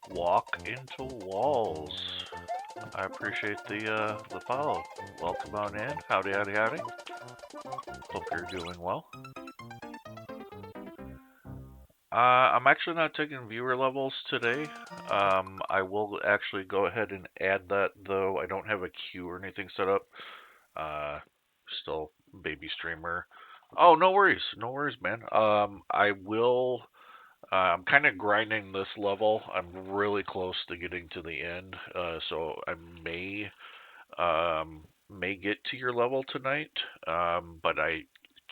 Walk into walls. I appreciate the follow. Welcome on in. Howdy, howdy, howdy. Hope you're doing well. I'm actually not taking viewer levels today. I will actually go ahead and add that, though. I don't have a queue or anything set up. Still baby streamer. Oh, no worries. No worries, man. I will. I'm kind of grinding this level. I'm really close to getting to the end, so I may get to your level tonight, but I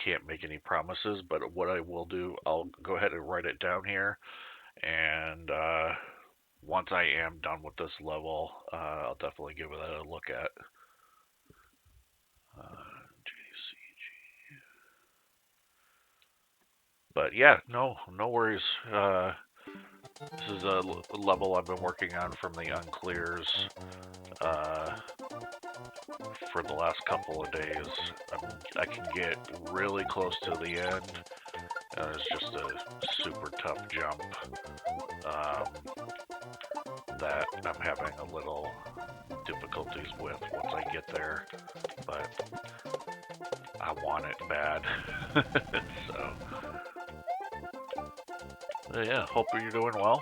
can't make any promises. But what I will do, I'll go ahead and write it down here, and once I am done with this level, I'll definitely give that a look at. JCG. But yeah, no worries. This is a level I've been working on from the Unclears for the last couple of days. I can get really close to the end. It's just a super tough jump that I'm having a little difficulties with once I get there, but I want it bad. So, yeah, hope you're doing well.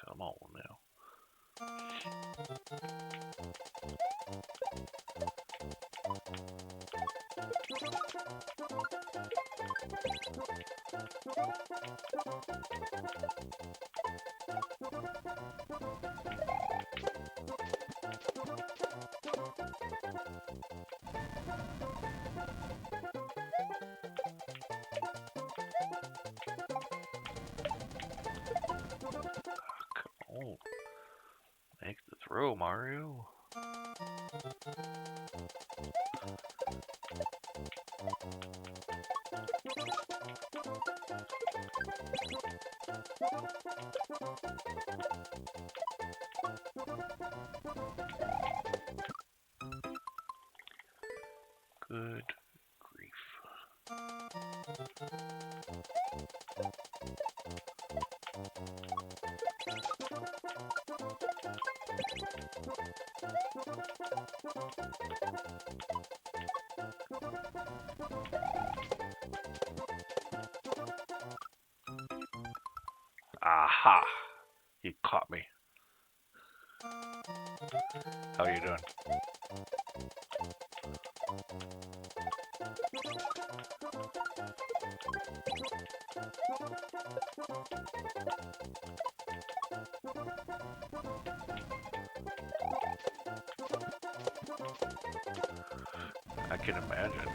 Come on now. Come on. Make the throw, Mario. Good grief. Aha! He caught me. How are you doing? I can imagine.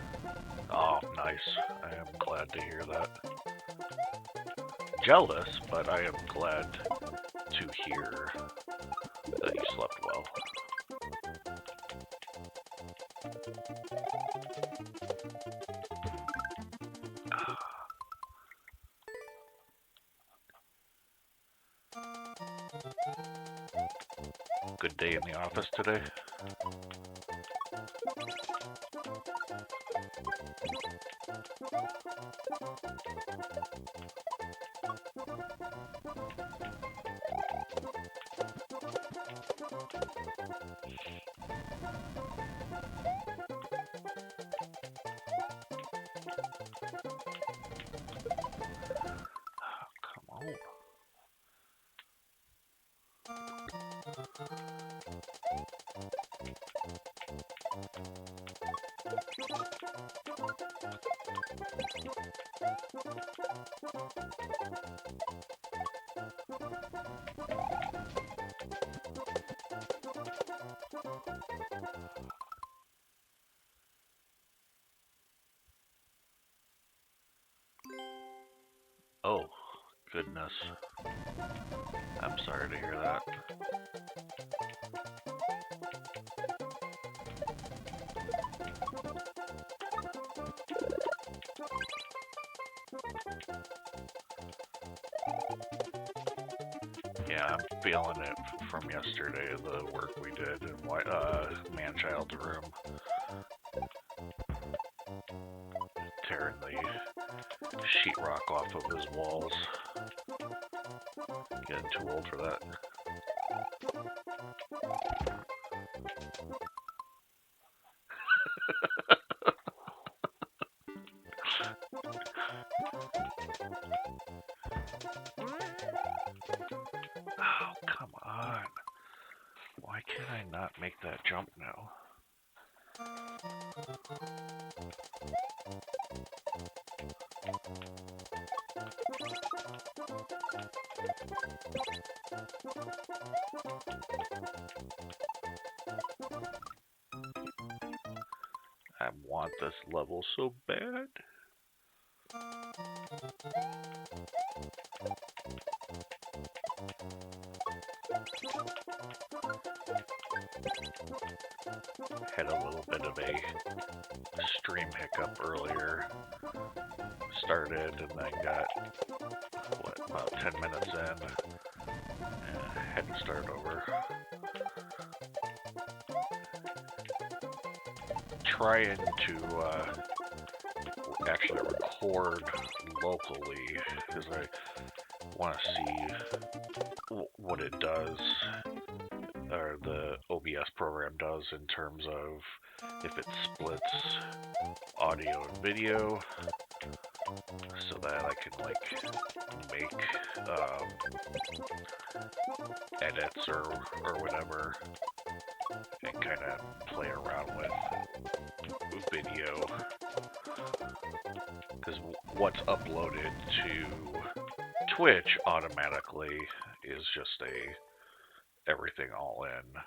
Oh, nice. I am glad to hear that. Jealous, but I am glad to hear that you slept well. Good day in the office today. Come on. Oh, goodness. I'm sorry to hear that. Yeah, I'm feeling it from yesterday, the work we did in man-child's room. Tearing the sheetrock off of his walls. Getting too old for that. Oh, come on. Why can't I not make that jump now? I want this level so bad. Had a little bit of a stream hiccup earlier. Started and then got, about 10 minutes in. And had to start over. Trying to actually record locally because I want to see what it does, or the OBS program does, in terms of if it splits audio and video, so that I can make edits or whatever, and kind of play around with video, because what's uploaded to Twitch automatically is just everything all in.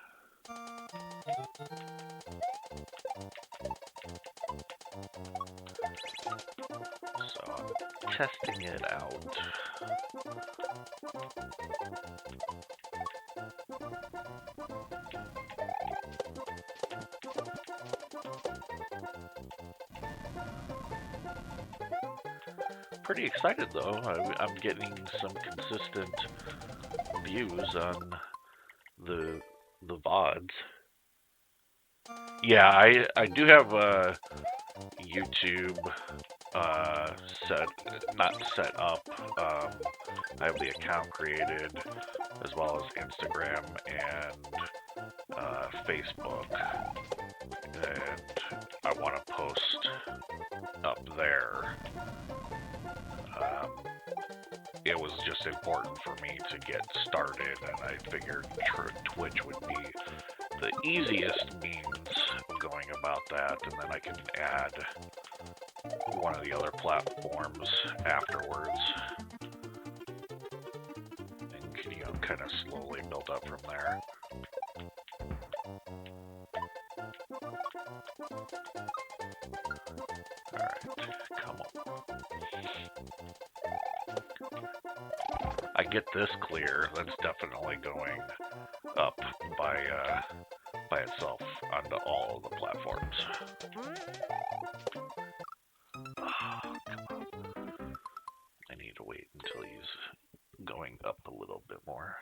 So I'm testing it out. Pretty excited though. I'm getting some consistent views on the VODs. Yeah, I do have YouTube not set up. I have the account created, as well as Instagram and Facebook, and I want to post up there. It was just important for me to get started, and I figured Twitch would be the easiest means of going about that, and then I can add one of the other platforms afterwards, and kind of slowly build up from there. Alright, come on. I get this clear, that's definitely going up by itself onto all of the platforms. Oh, come on. I need to wait until he's going up a little bit more.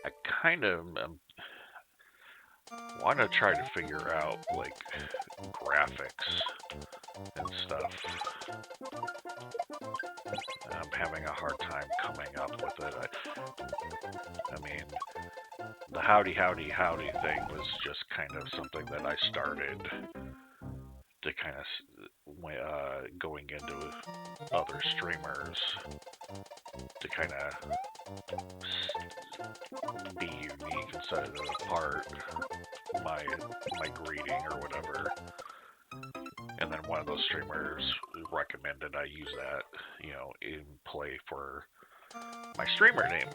I kind of want to try to figure out graphics and stuff. I'm having a hard time coming up with it. I mean, the howdy thing was just kind of something that I started to kind of going into other streamers to kind of be unique and set it apart, my greeting or whatever. And then one of those streamers recommended I use that, in play for my streamer name.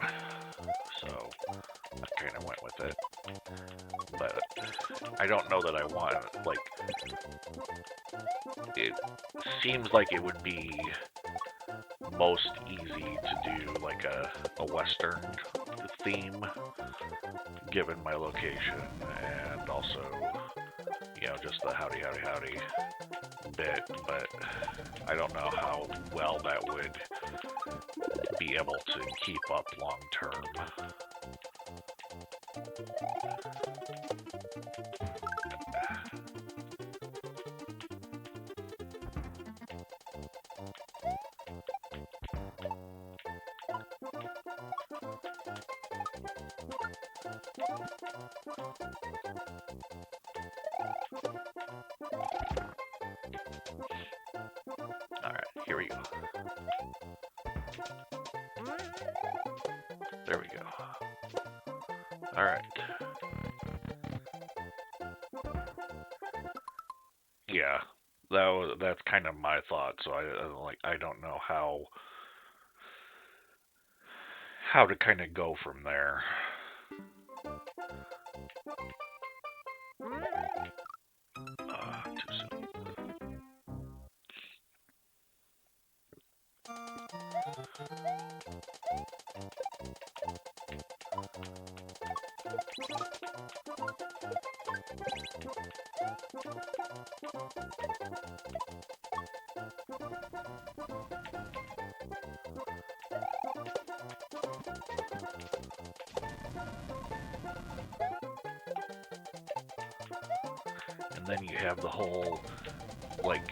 So I kind of went with it. But I don't know that I want, like, it seems like it would be most easy to do like a Western theme, given my location, and also, just the howdy bit, but I don't know how well that would be able to keep up long term. Alright, here we go. There we go. Alright. Yeah, that's kind of my thought, so I don't know how to kind of go from there. Too soon. And then you have the whole, like,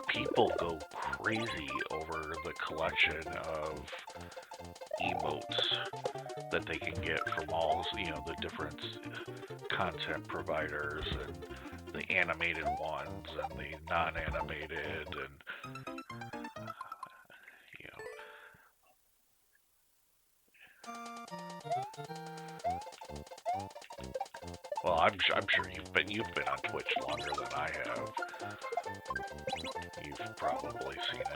people go crazy over the collection of emotes that they can get from all, the different content providers, and the animated ones and the non-animated, and well, I'm sure you've been on Twitch longer than I have. You've probably seen it.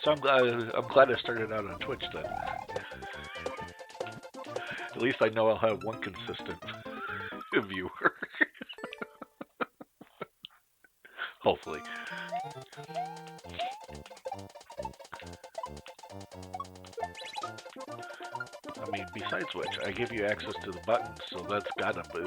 So I'm glad I started out on Twitch then. At least I know I'll have one consistent viewer. Hopefully. I mean, besides which, I give you access to the buttons, so that's gotta be...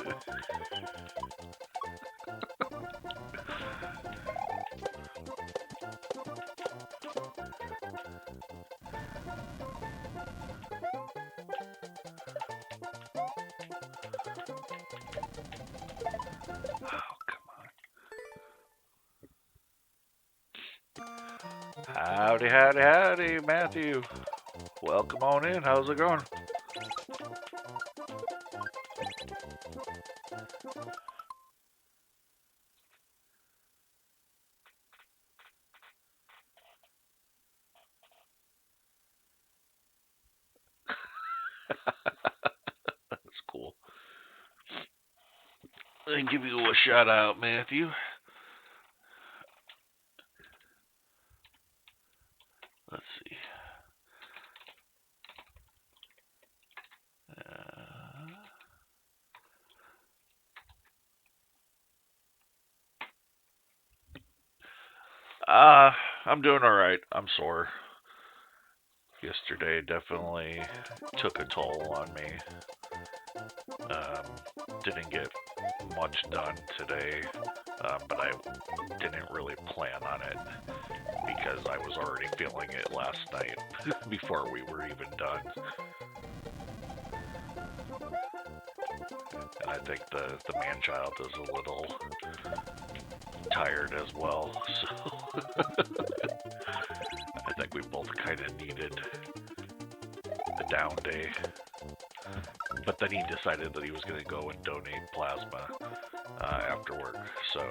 Howdy, Matthew. Welcome on in. How's it going? That's cool. I can give you a shout out, Matthew. Let's see. I'm doing alright. I'm sore. Yesterday definitely took a toll on me. Didn't get much done today, but I didn't really plan on it because I was already feeling it last night before we were even done. And I think the man-child is a little tired as well, so I think we both kind of needed a down day. But then he decided that he was going to go and donate plasma after work, so...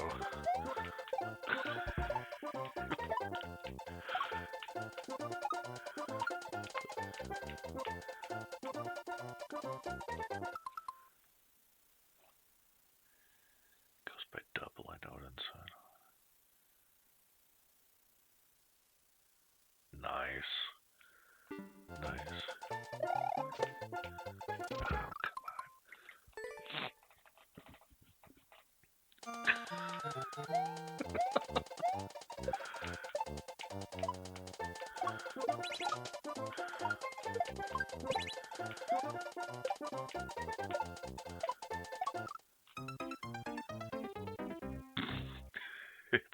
Goes by double, I know it inside. Nice. Nice. Oh, come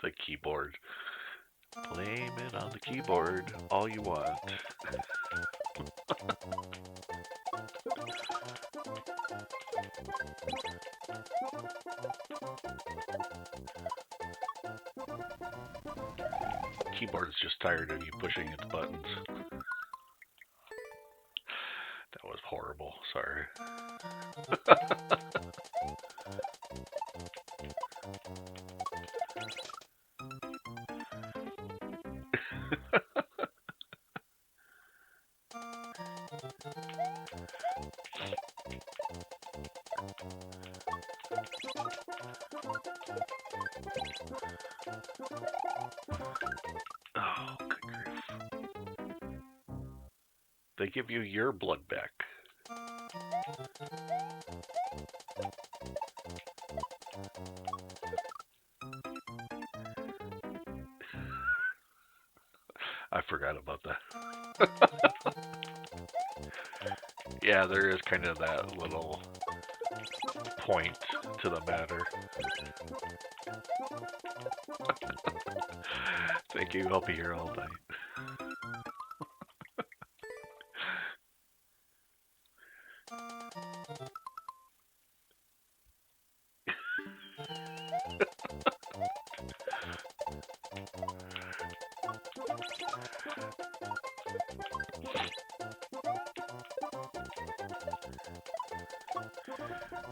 the keyboard. Blame it on the keyboard all you want. Keyboard's just tired of you pushing its buttons. That was horrible. Sorry. Oh, good grief. They give you your blood back. I forgot about that. Yeah, there is kind of that little point to the matter. Thank you, I'll be here all night.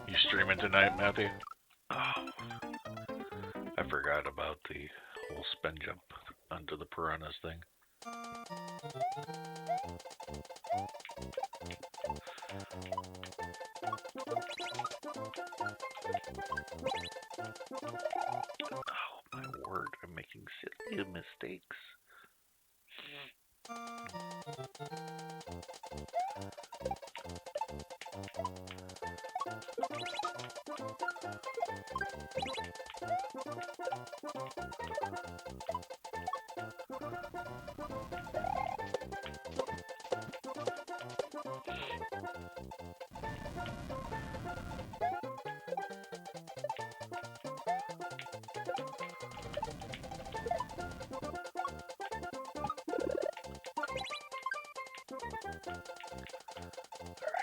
You streaming tonight, Matthew? Oh, I forgot about the whole spin jump onto the piranhas thing. Oh my word, I'm making silly mistakes.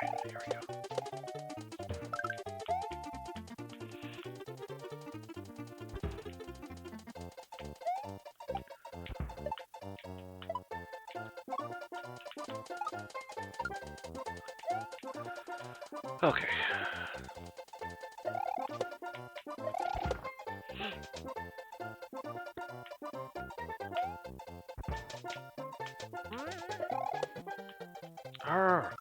Alright, here we go. Okay. Arr.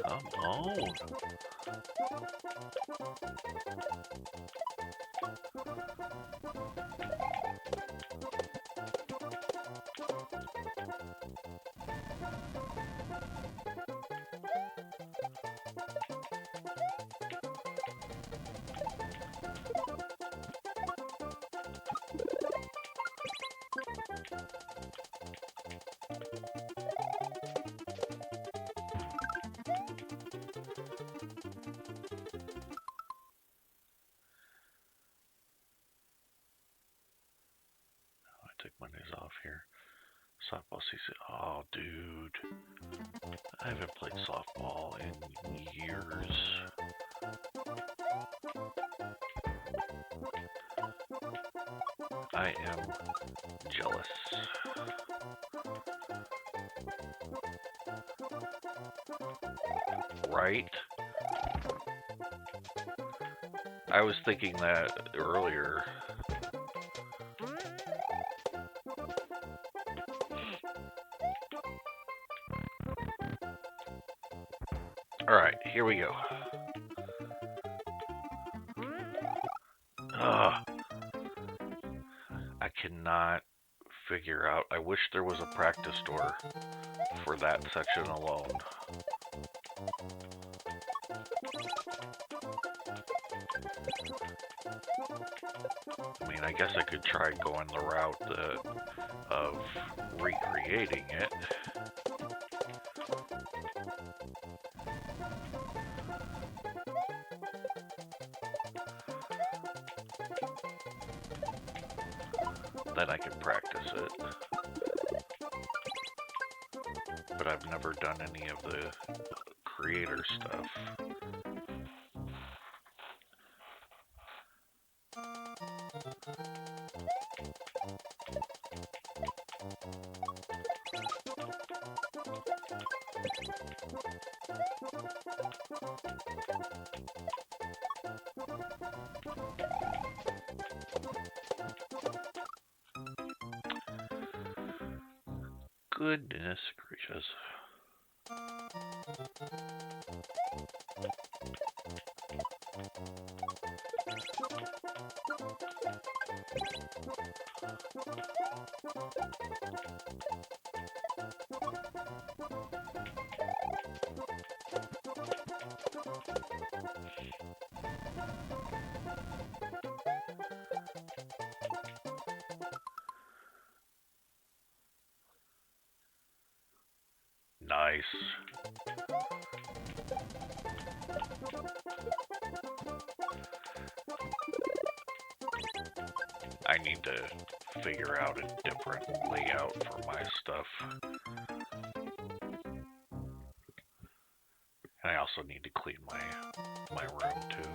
Come on. Take Mondays off here. Softball season. Oh, dude. I haven't played softball in years. I am jealous. Right? I was thinking that earlier. Alright, here we go. I cannot figure out. I wish there was a practice door for that section alone. I mean, I guess I could try going the route of recreating it. Then I can practice it. But I've never done any of the creator stuff. Goodness gracious. Nice. I need to figure out a different layout for my stuff. And I also need to clean my room too.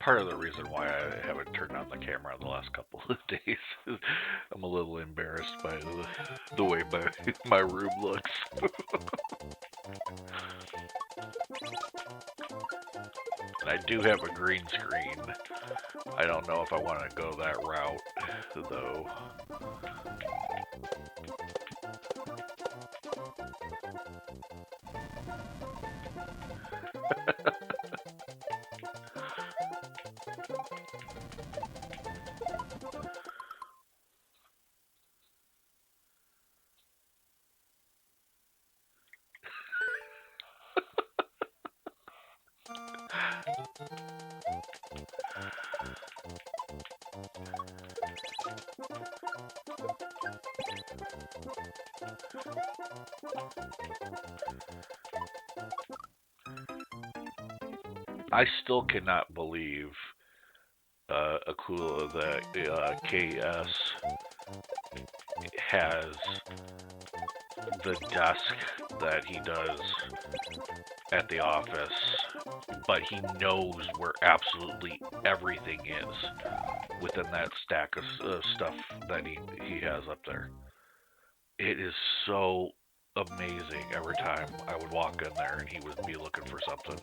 Part of the reason why I haven't turned on the camera the last couple of days is I'm a little embarrassed by the way my room looks. And I do have a green screen. I don't know if I want to go that route, though. I still cannot believe Akula that KS has the desk that he does at the office, but he knows where absolutely everything is within that stack of stuff that he has up there. It is so amazing every time I would walk in there and he would be looking for something.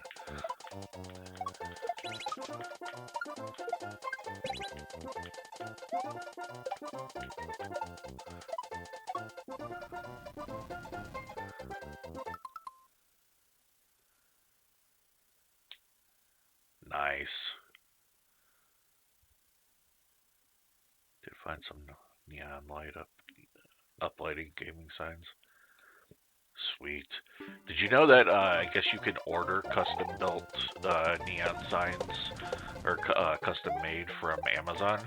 Nice. Did find some neon light uplighting gaming signs. Sweet. Did you know that I guess you can order custom built neon signs or custom made from Amazon?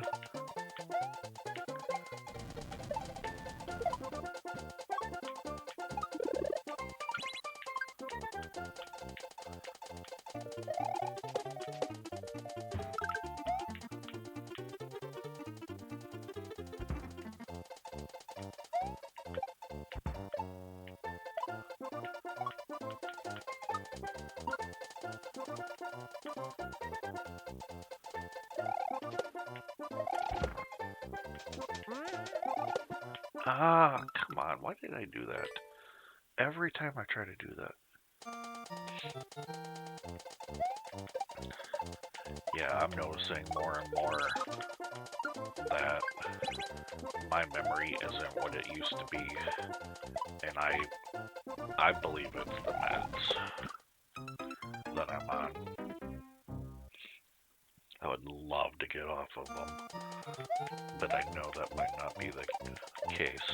Ah, come on. Why did I do that? Every time I try to do that. Yeah, I'm noticing more and more that my memory isn't what it used to be. And I believe it's the meds that I'm on. I would love to get off of them, but I know that might not be the case.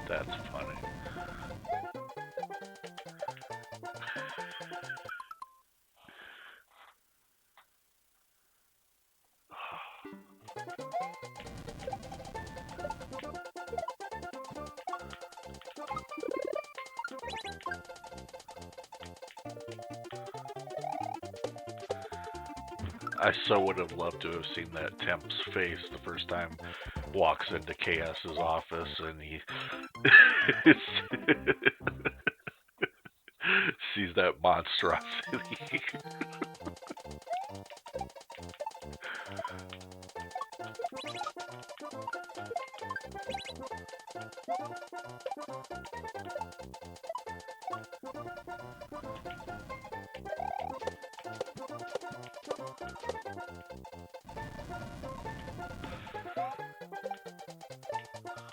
That's funny. I so would have loved to have seen that temp's face the first time walks into Chaos's office and he sees that monstrosity.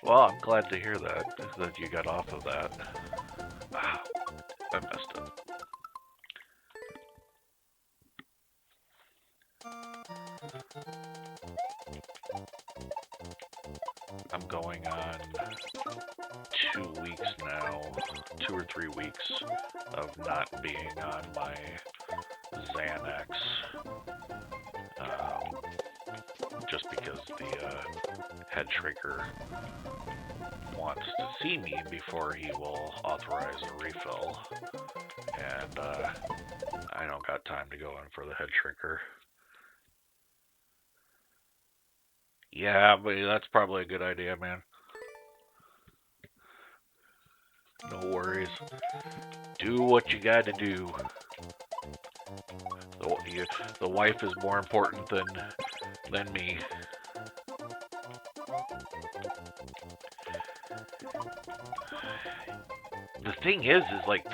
Well, I'm glad to hear that you got off of that. Ah, I messed up. I'm going on 2 weeks now, 2 or 3 weeks of not being on my Xanax, just because the head shrinker wants to see me before he will authorize a refill, and I don't got time to go in for the head shrinker. Yeah, but that's probably a good idea, man. No worries. Do what you gotta do. The wife is more important than me. The thing is like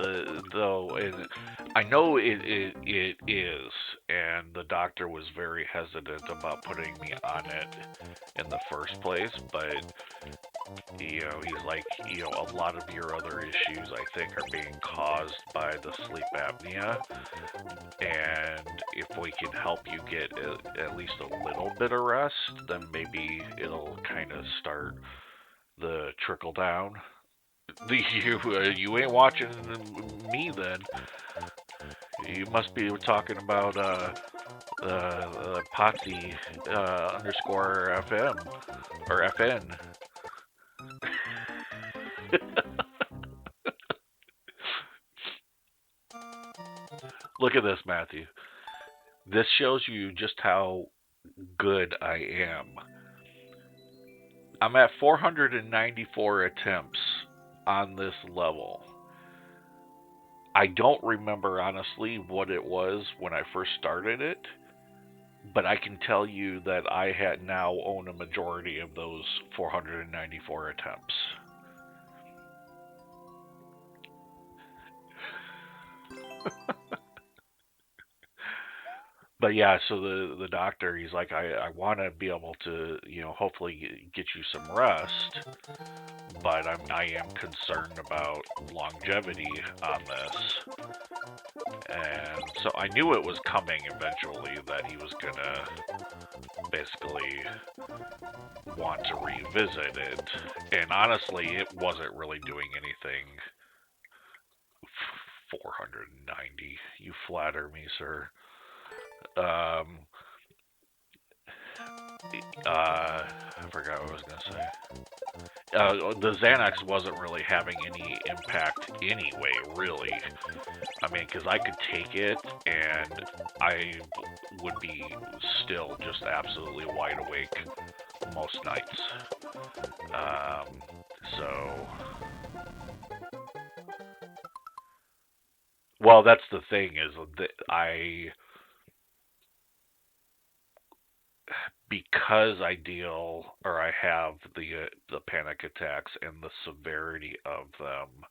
I know it is, and the doctor was very hesitant about putting me on it in the first place, but he's like, a lot of your other issues I think are being caused by the sleep apnea, and if we can help you get at least a little bit of rest, then maybe it'll kind of start the trickle down. You ain't watching me then. You must be talking about Potsy underscore FM or FN. Look at this, Matthew. This shows you just how good I am. I'm at 494 attempts on this level. I don't remember honestly what it was when I first started it, But I can tell you that I now own a majority of those 494 attempts. But yeah, so the doctor, he's like, I want to be able to, hopefully get you some rest, but I am concerned about longevity on this. And so I knew it was coming eventually, that he was gonna basically want to revisit it. And honestly, it wasn't really doing anything. 490. You flatter me, sir. Um, I forgot what I was gonna say. The Xanax wasn't really having any impact anyway, really. I mean, because I could take it and I would be still just absolutely wide awake most nights. So, well, that's the thing is that because I have the panic attacks and the severity of them,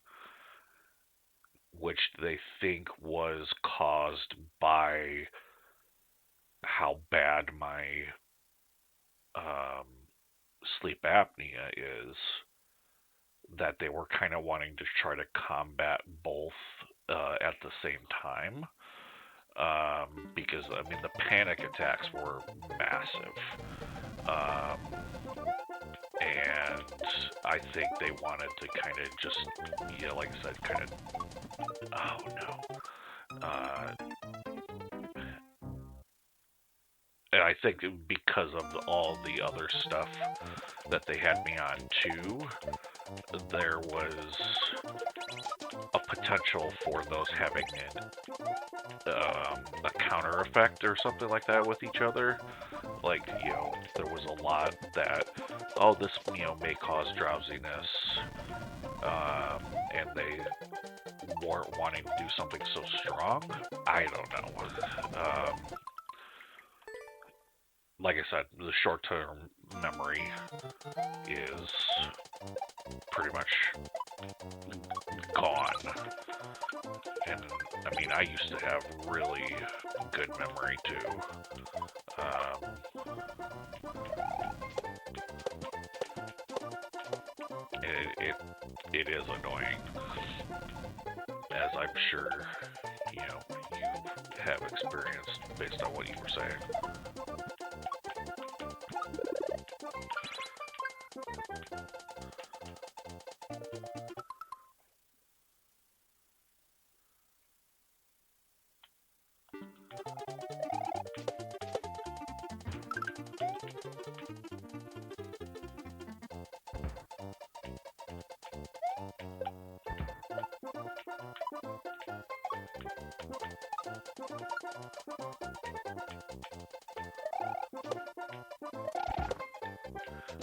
which they think was caused by how bad my um, sleep apnea is, that they were kind of wanting to try to combat both at the same time. Because I mean the panic attacks were massive, um, and I think they wanted to kind of just, like I said, kind of, oh no, and I think because of all the other stuff that they had me on too, there was a potential for those having a counter effect or something like that with each other. Like, there was a lot that, oh, this, may cause drowsiness, and they weren't wanting to do something so strong. I don't know. Like I said, the short-term memory is pretty much gone. And I mean, I used to have really good memory too. It is annoying, as I'm sure you have experienced based on what you were saying.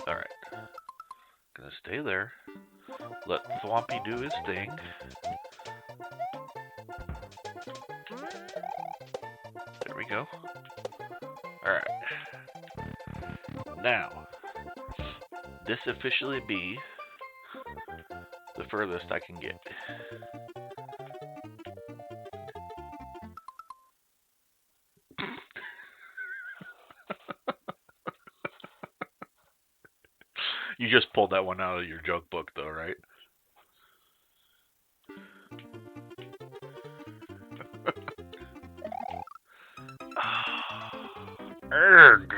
All right, gonna stay there. Let Thwompy do his thing. There we go. All right. Now, this officially be the furthest I can get. You just pulled that one out of your joke book, though, right? Erg.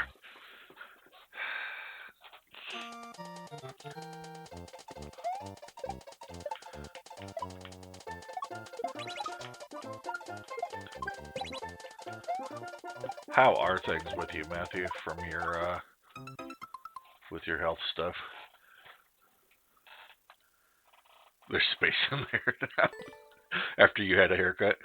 How are things with you, Matthew, from your with your health stuff? There's space in there now. After you had a haircut.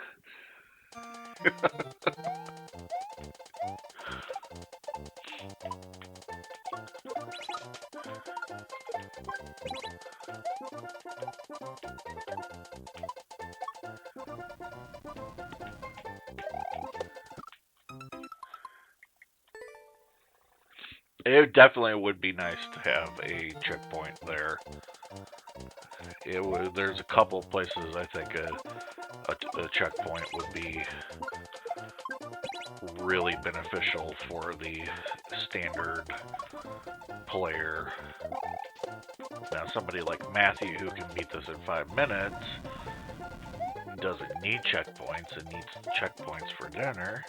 It definitely would be nice to have a checkpoint there. There's a couple places I think a checkpoint would be really beneficial for the standard player. Now, somebody like Matthew who can beat this in 5 minutes doesn't need checkpoints and needs checkpoints for dinner.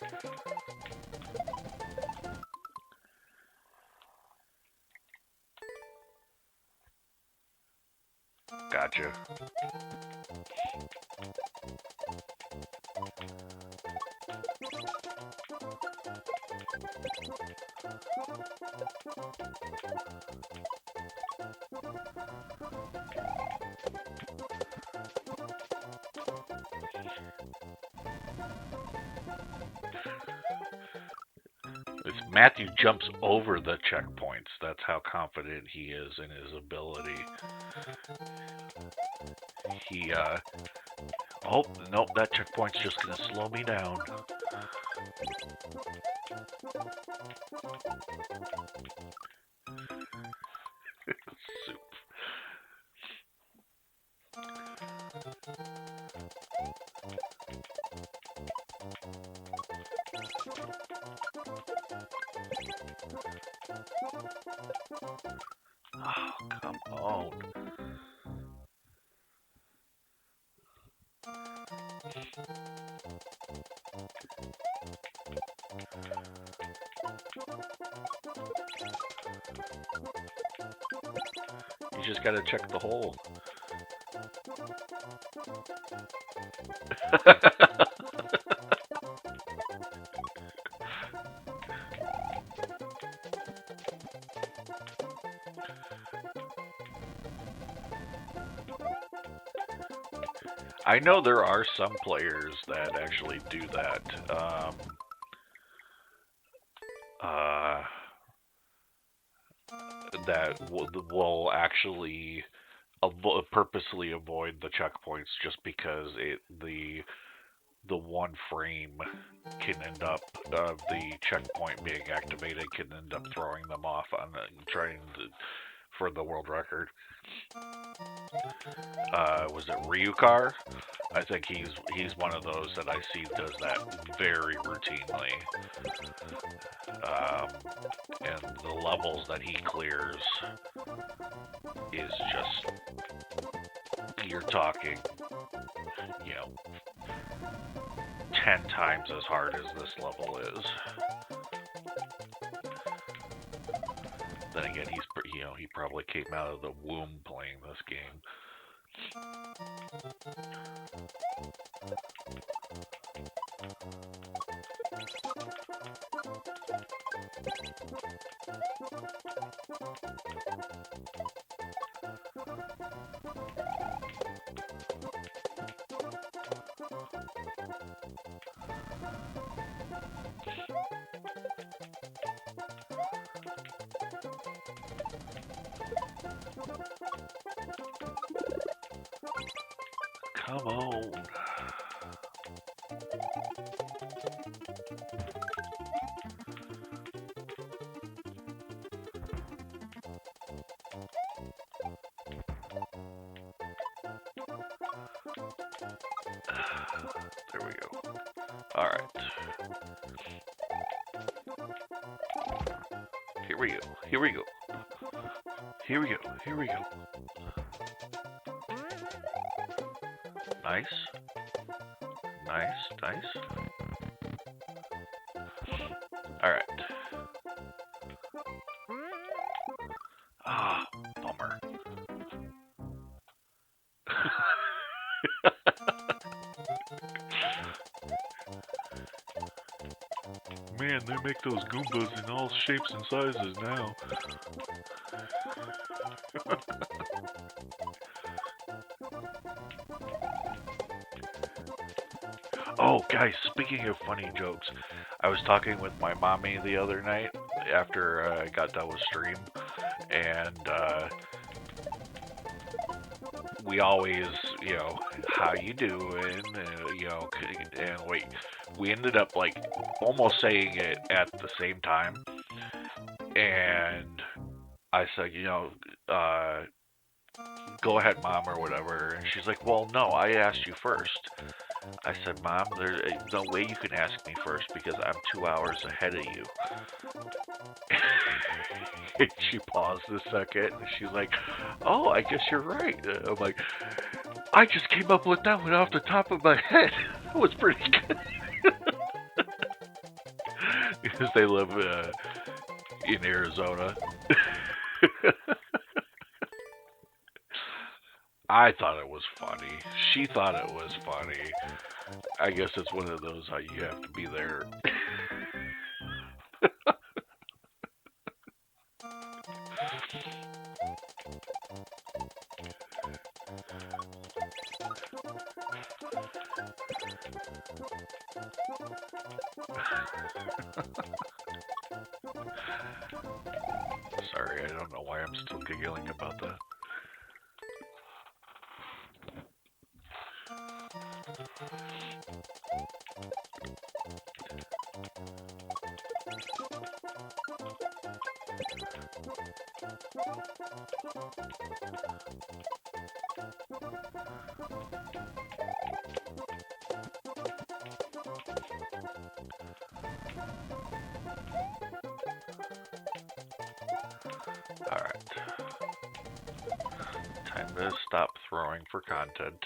Gotcha. Matthew jumps over the checkpoints. That's how confident he is in his ability. Oh, nope, that checkpoint's just gonna slow me down. Soup. Oh, come on. You just gotta check the hole. I know there are some players that actually do that. That will actually purposely avoid the checkpoints just because the one frame can end up the checkpoint being activated can end up throwing them off on trying for the world record. Was it Ryukar? I think he's one of those that I see does that very routinely. And the levels that he clears is just, you're talking, 10 times as hard as this level is. Then again, he probably came out of the womb playing this game. Come on. There we go. All right. Here we go. Here we go. Here we go. Here we go. Nice. Nice, nice. All right. Ah, bummer. Man, they make those Goombas in all shapes and sizes now. Oh, guys, speaking of funny jokes, I was talking with my mommy the other night after I got done with stream, and we always, how you doing, and we ended up like almost saying it at the same time, And I said, go ahead, Mom, or whatever. And she's like, well, no, I asked you first. I said, Mom, there's no way you can ask me first because I'm 2 hours ahead of you. And she paused a second, and she's like, oh, I guess you're right. I'm like, I just came up with that one off the top of my head. That was pretty good. Because they live in Arizona. I thought it was funny. She thought it was funny. I guess it's one of those how you have to be there. Sorry, I don't know why I'm still giggling about that. Alright. Time to stop throwing for content.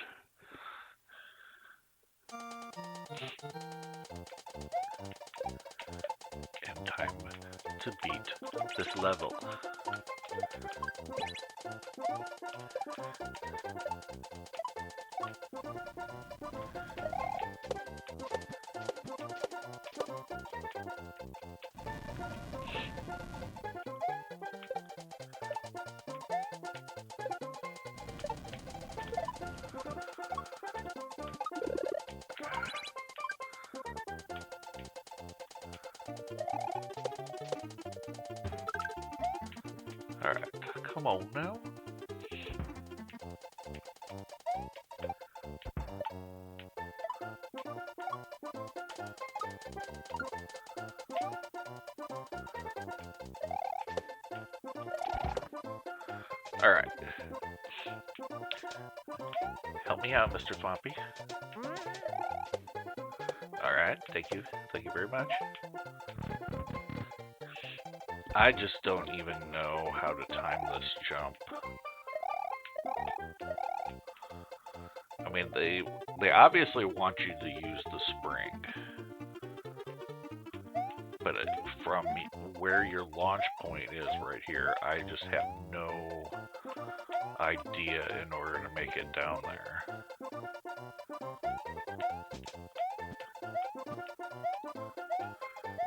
And time to beat this level. Alright, come on now. Alright. Help me out, Mr. Swampy. Alright, thank you. Thank you very much. I just don't even know how to time this jump. I mean, they obviously want you to use the spring. But from where your launch point is right here, I just have no idea in order to make it down there.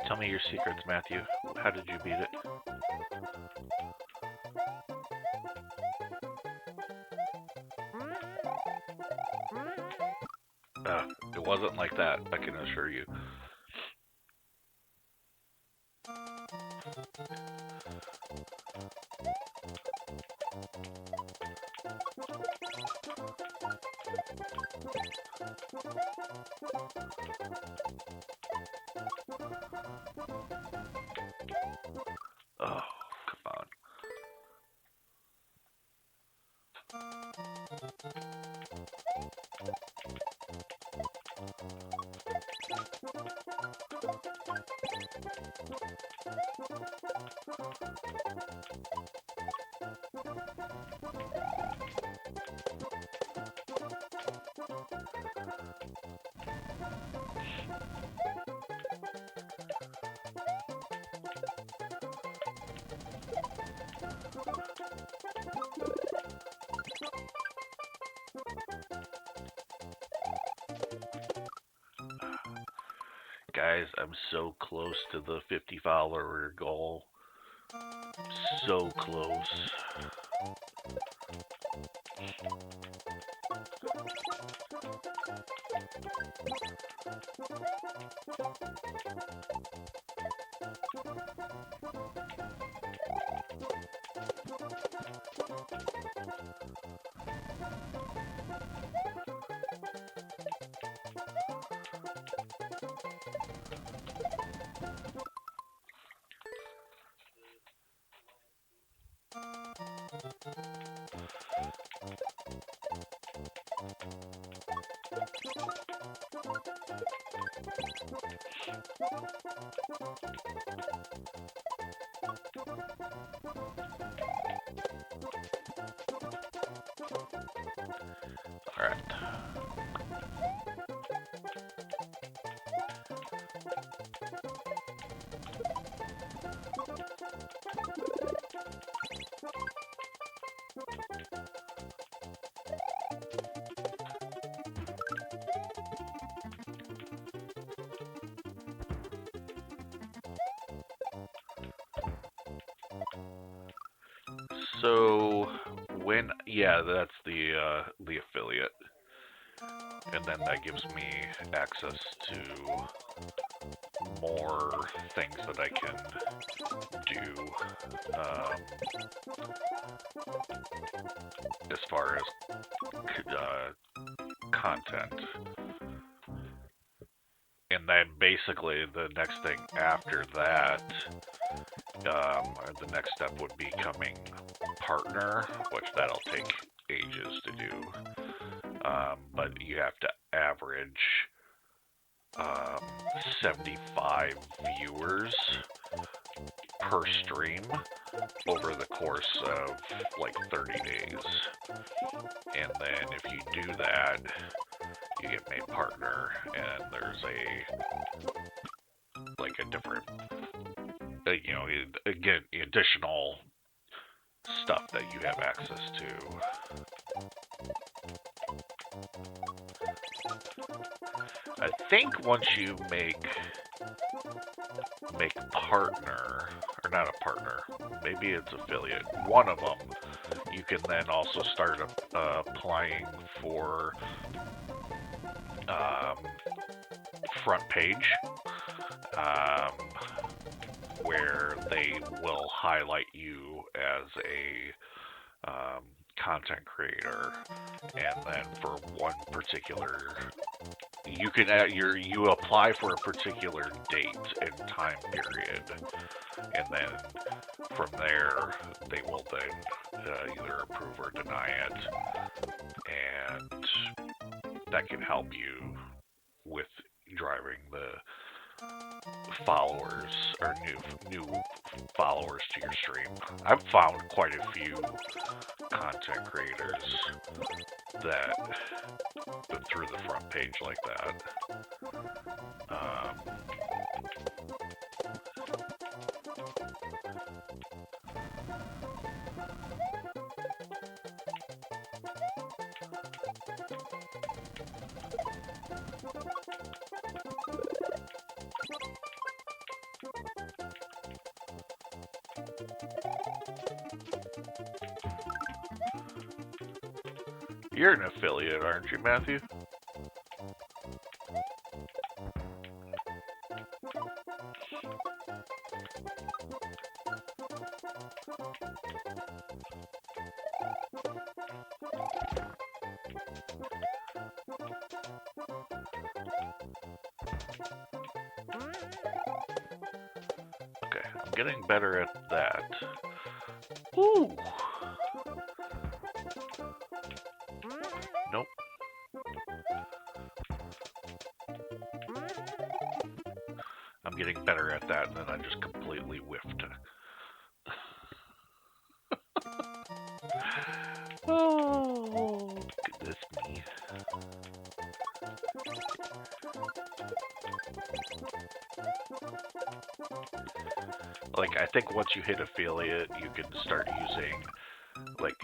Tell me your secrets, Matthew. How did you beat it? It wasn't like that, I can assure you. Oh, come on. Guys, I'm so close to the 50 follower goal. So close. Alright. So when, yeah, that's the affiliate, and then that gives me access to more things that I can do as far as content. And then basically the next thing after that, the next step would be becoming partner, which that'll take ages to do. But you have to average 75 viewers per stream over the course of like 30 days. And then if you do that, you get made partner, and there's a different, again, additional stuff that you have access to. I think once you make partner, or not a partner, maybe it's affiliate, one of them, you can then also start applying for front page, where they will highlight you as a content creator, and then for one particular, you can you apply for a particular date and time period, and then from there they will then either approve or deny it, and that can help you with driving the followers or new followers to your stream. I've found quite a few content creators that through the front page like that. You're an affiliate, aren't you, Matthew? Okay, I'm getting better at that. Ooh. Nope. I'm getting better at that, and then I just completely whiffed. Oh, goodness me. Like, I think once you hit affiliate, you can start using, like,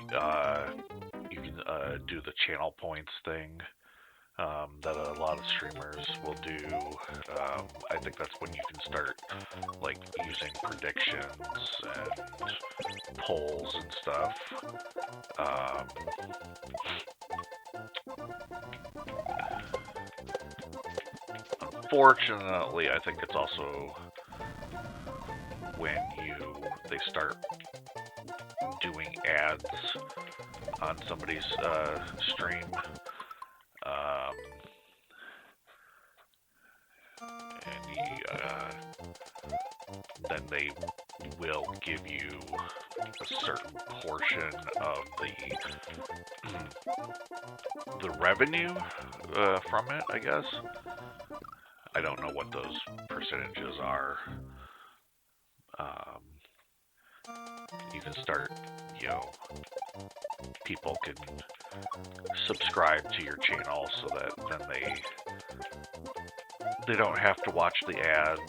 you can do the channel points thing that a lot of streamers will do. I think that's when you can start, like, using predictions and polls and stuff. Unfortunately, I think it's also when they start doing ads on somebody's stream, and then they will give you a certain portion of the revenue from it, I guess. I don't know what those percentages are. You can start, people can subscribe to your channel so that then they don't have to watch the ads,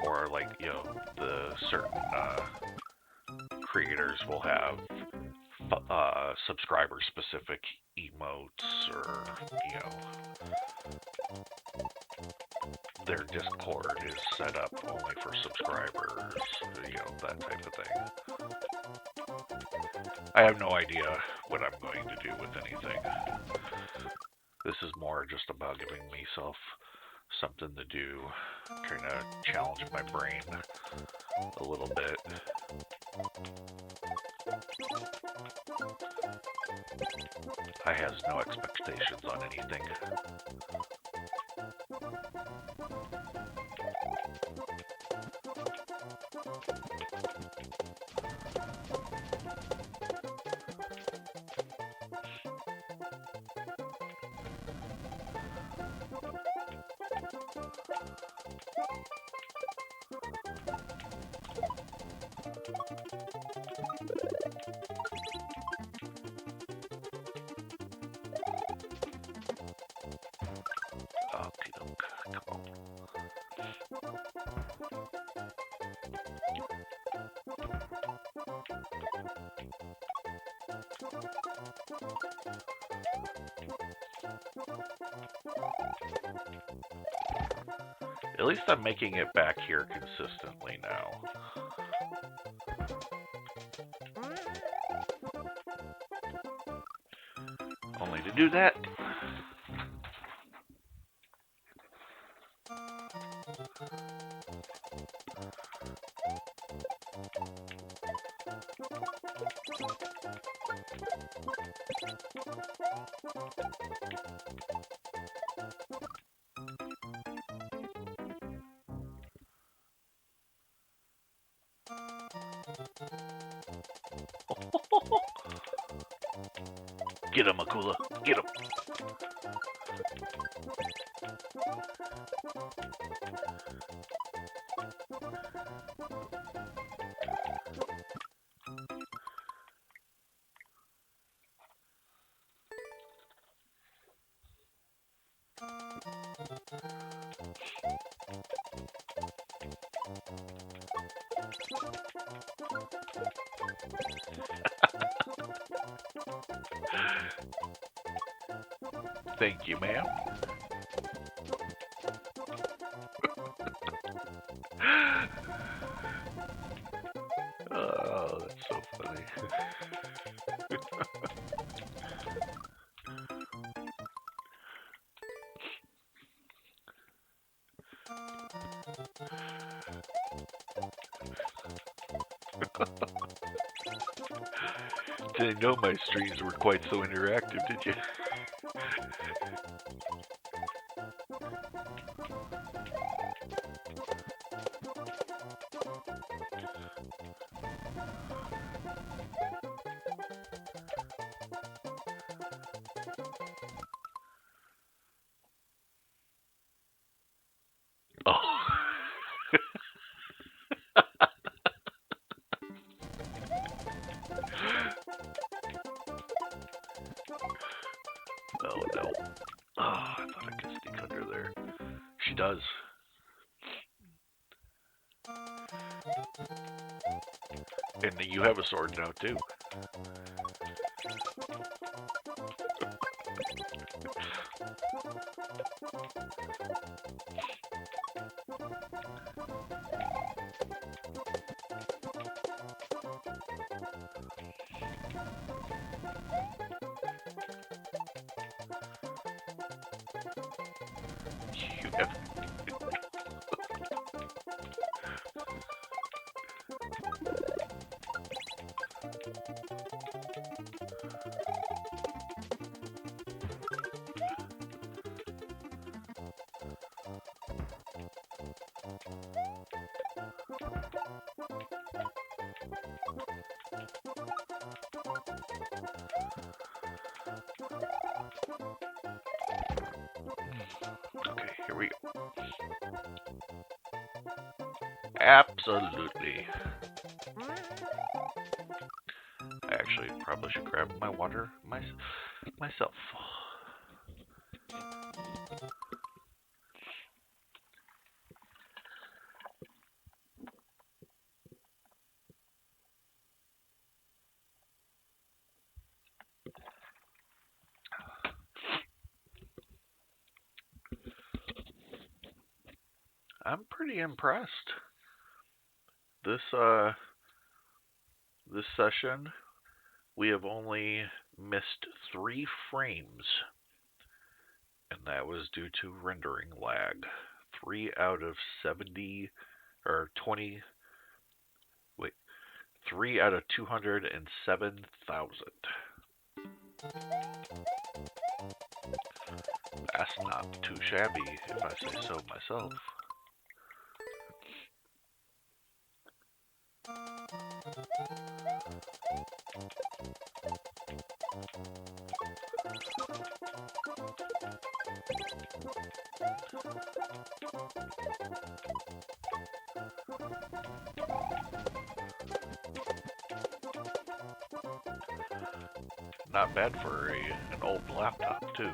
or like, the certain creators will have subscriber specific emotes, or their Discord is set up only for subscribers, that type of thing. I have no idea what I'm going to do with anything. This is more just about giving myself something to do, trying to challenge my brain a little bit. I has no expectations on anything. At least I'm making it back here consistently now. Only to do that. Get him, Akula. Get him. Thank you, ma'am. Oh, that's so funny. Didn't know my streams were quite so interactive, did you? Oh. Oh, no. Oh, I thought I could sneak under there. She does. And you have a sword now, too. You have... we go. Absolutely. I actually probably should grab my water myself. I'm pretty impressed. This session, we have only missed 3 frames, and that was due to rendering lag. 3 out of 70 or 20. Wait, 3 out of 207,000. That's not too shabby, if I say so myself. Not bad for an old laptop, too.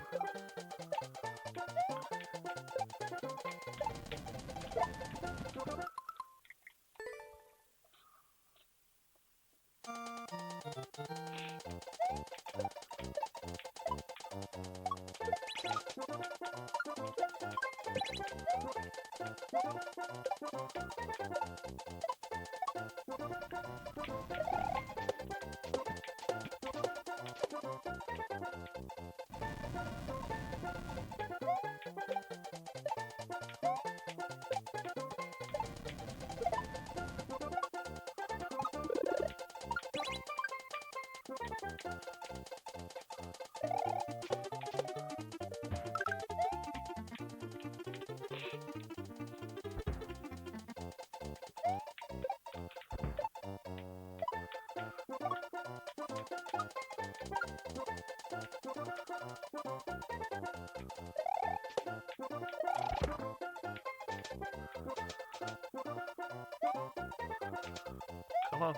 Come on.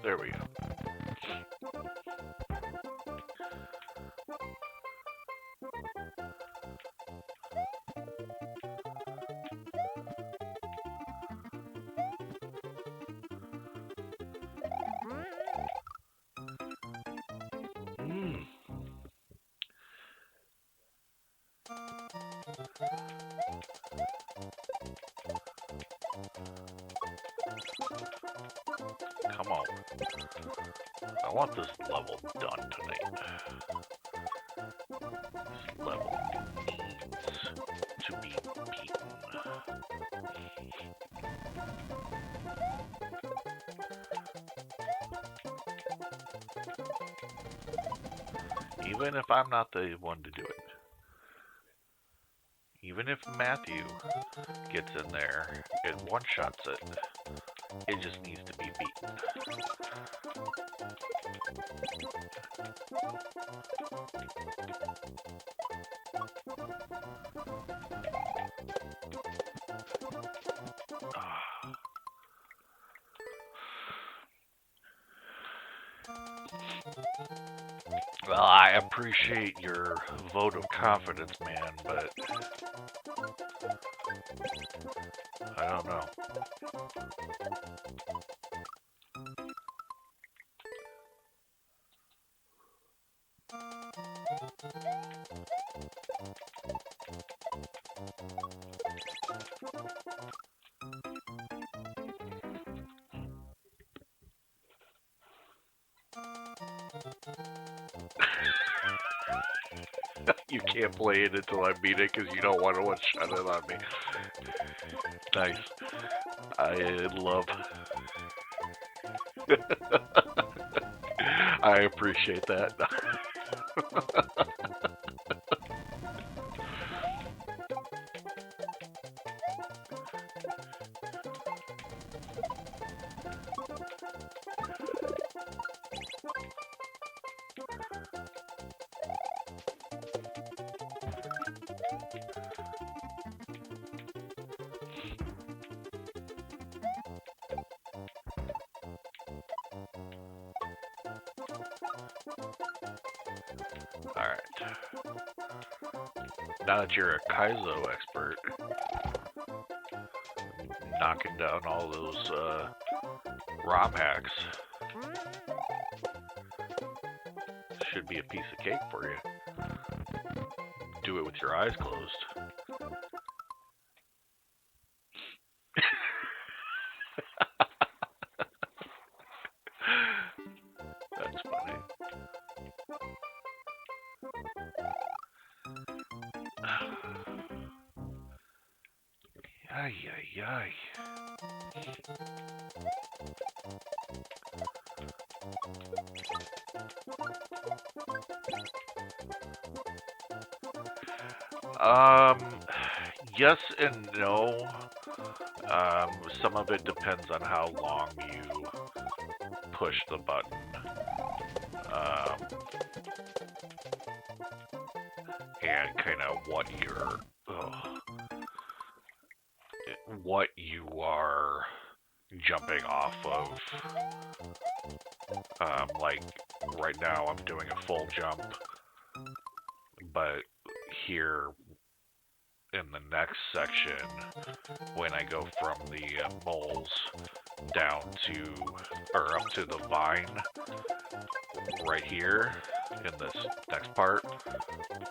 There we go. Come on. I want this level done tonight. This level needs to be beaten. Even if I'm not the one to do it. Even if Matthew gets in there and one-shots it, it just needs to be beaten. Well, I appreciate your vote of confidence, man, but I don't know. You can't play it until I beat it because you don't want to one-shot it on me. Nice. I love. I appreciate that. Now that you're a Kaizo expert, knocking down all those ROM hacks should be a piece of cake for you. Do it with your eyes closed. That's funny. Ay, ay, ay. Yes and no. Some of it depends on how long you push the button. And kind of what you are jumping off of. Like right now I'm doing a full jump, but here in the next section, when I go from the moles down to, or up to the vine, right here in this next part,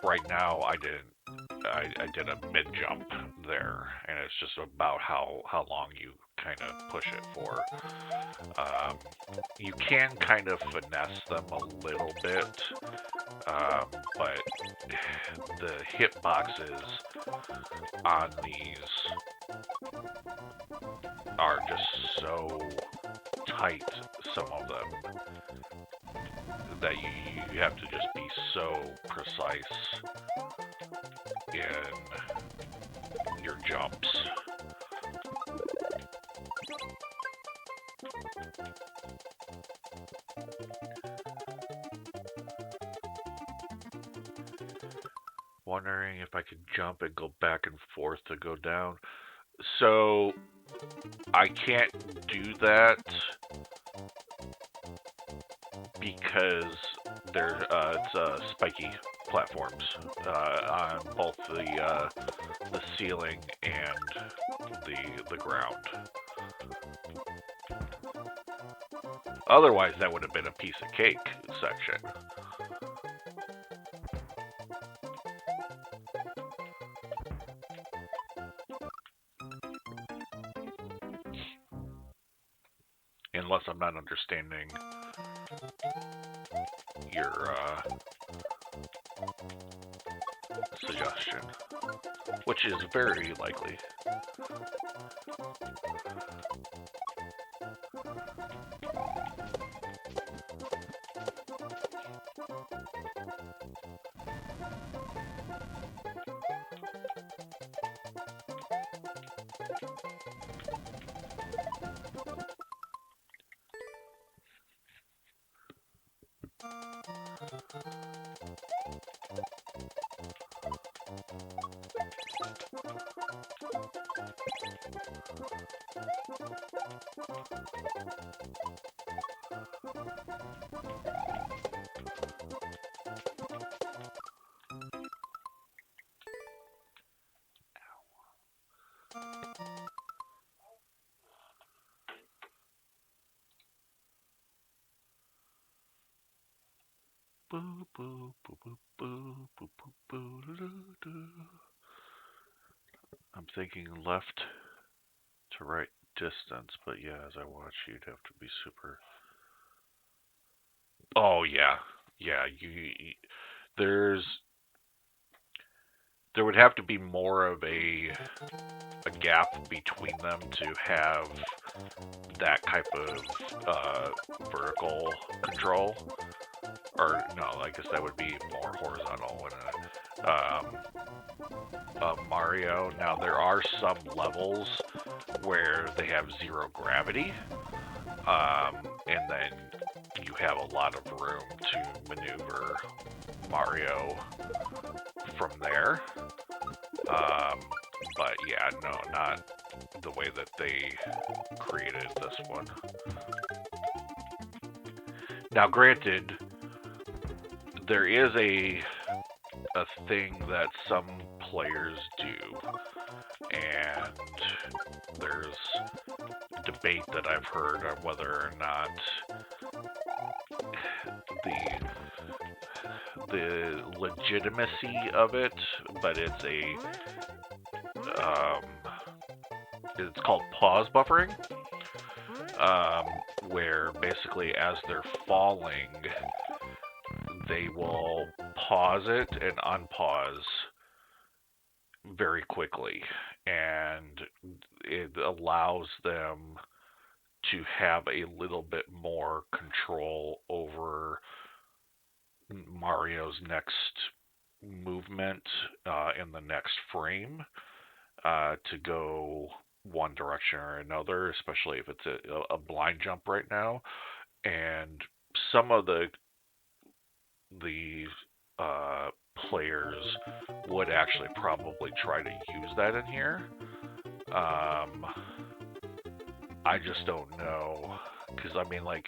right now I did a mid jump there, and it's just about how long you kind of push it for. You can kind of finesse them a little bit, but the hitboxes on these are just so tight, some of them, that you have to just be so precise in your jumps. Wondering if I could jump and go back and forth to go down. So I can't do that because it's spiky platforms on both the ceiling and the ground. Otherwise, that would have been a piece of cake section. Unless I'm not understanding your suggestion, which is very likely. I'm thinking left to right distance, but yeah, as I watch, you'd have to be super. Oh yeah, yeah. There would have to be more of a gap between them to have that type of vertical control. Or no, I guess that would be more horizontal. Mario. Now there are some levels where they have zero gravity, and then you have a lot of room to maneuver Mario from there. But yeah, no, not the way that they created this one. Now, granted, there is a thing that some players do. And there's debate that I've heard on whether or not the legitimacy of it, but it's called pause buffering, where basically as they're falling, they will pause it and unpause very quickly, and it allows them to have a little bit more control over Mario's next movement in the next frame to go one direction or another, especially if it's a blind jump right now. And some of the players would actually probably try to use that in here. I just don't know, because I mean, like,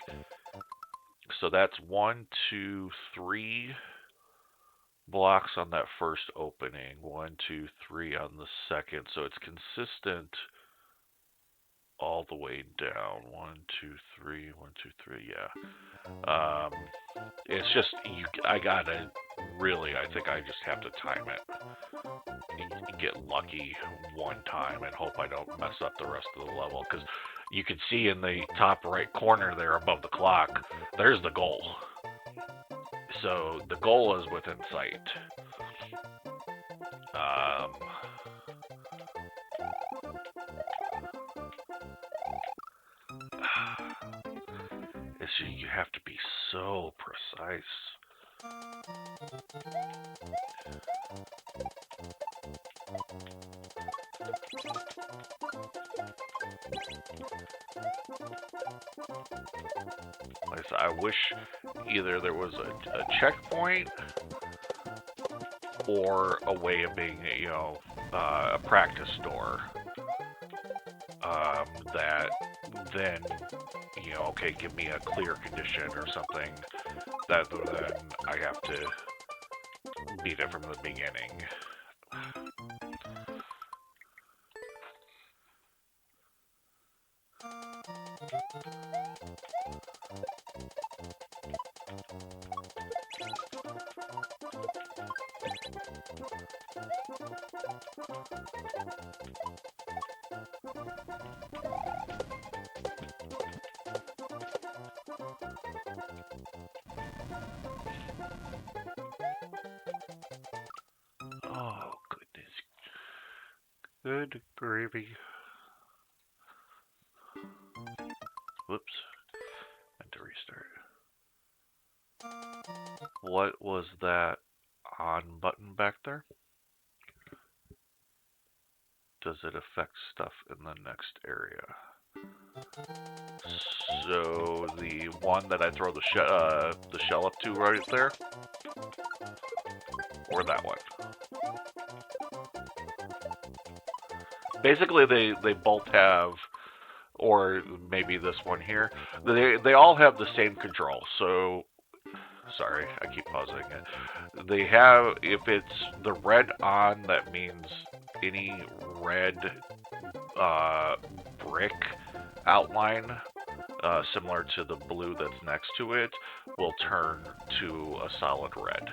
so that's 1, 2, 3 blocks on that first opening, 1, 2, 3 on the second, so it's consistent all the way down. 1, 2, 3, 1, 2, 3, yeah. It's just, I think I just have to time it. Get lucky one time and hope I don't mess up the rest of the level, because you can see in the top right corner there above the clock, there's the goal. So the goal is within sight. You have to be so precise. I wish either there was a checkpoint or a way of being, a practice door. That then, okay, give me a clear condition or something, that then I have to beat it from the beginning. Oh, goodness. Good gravy. Whoops. Meant to restart. What was that on button back there? Does it affect stuff in the next area? So the one that I throw the shell up to right there? Or that one? Basically, they both have, or maybe this one here, they all have the same control. So, sorry, I keep pausing it. They have, if it's the red on, that means any red brick outline, similar to the blue that's next to it, will turn to a solid red.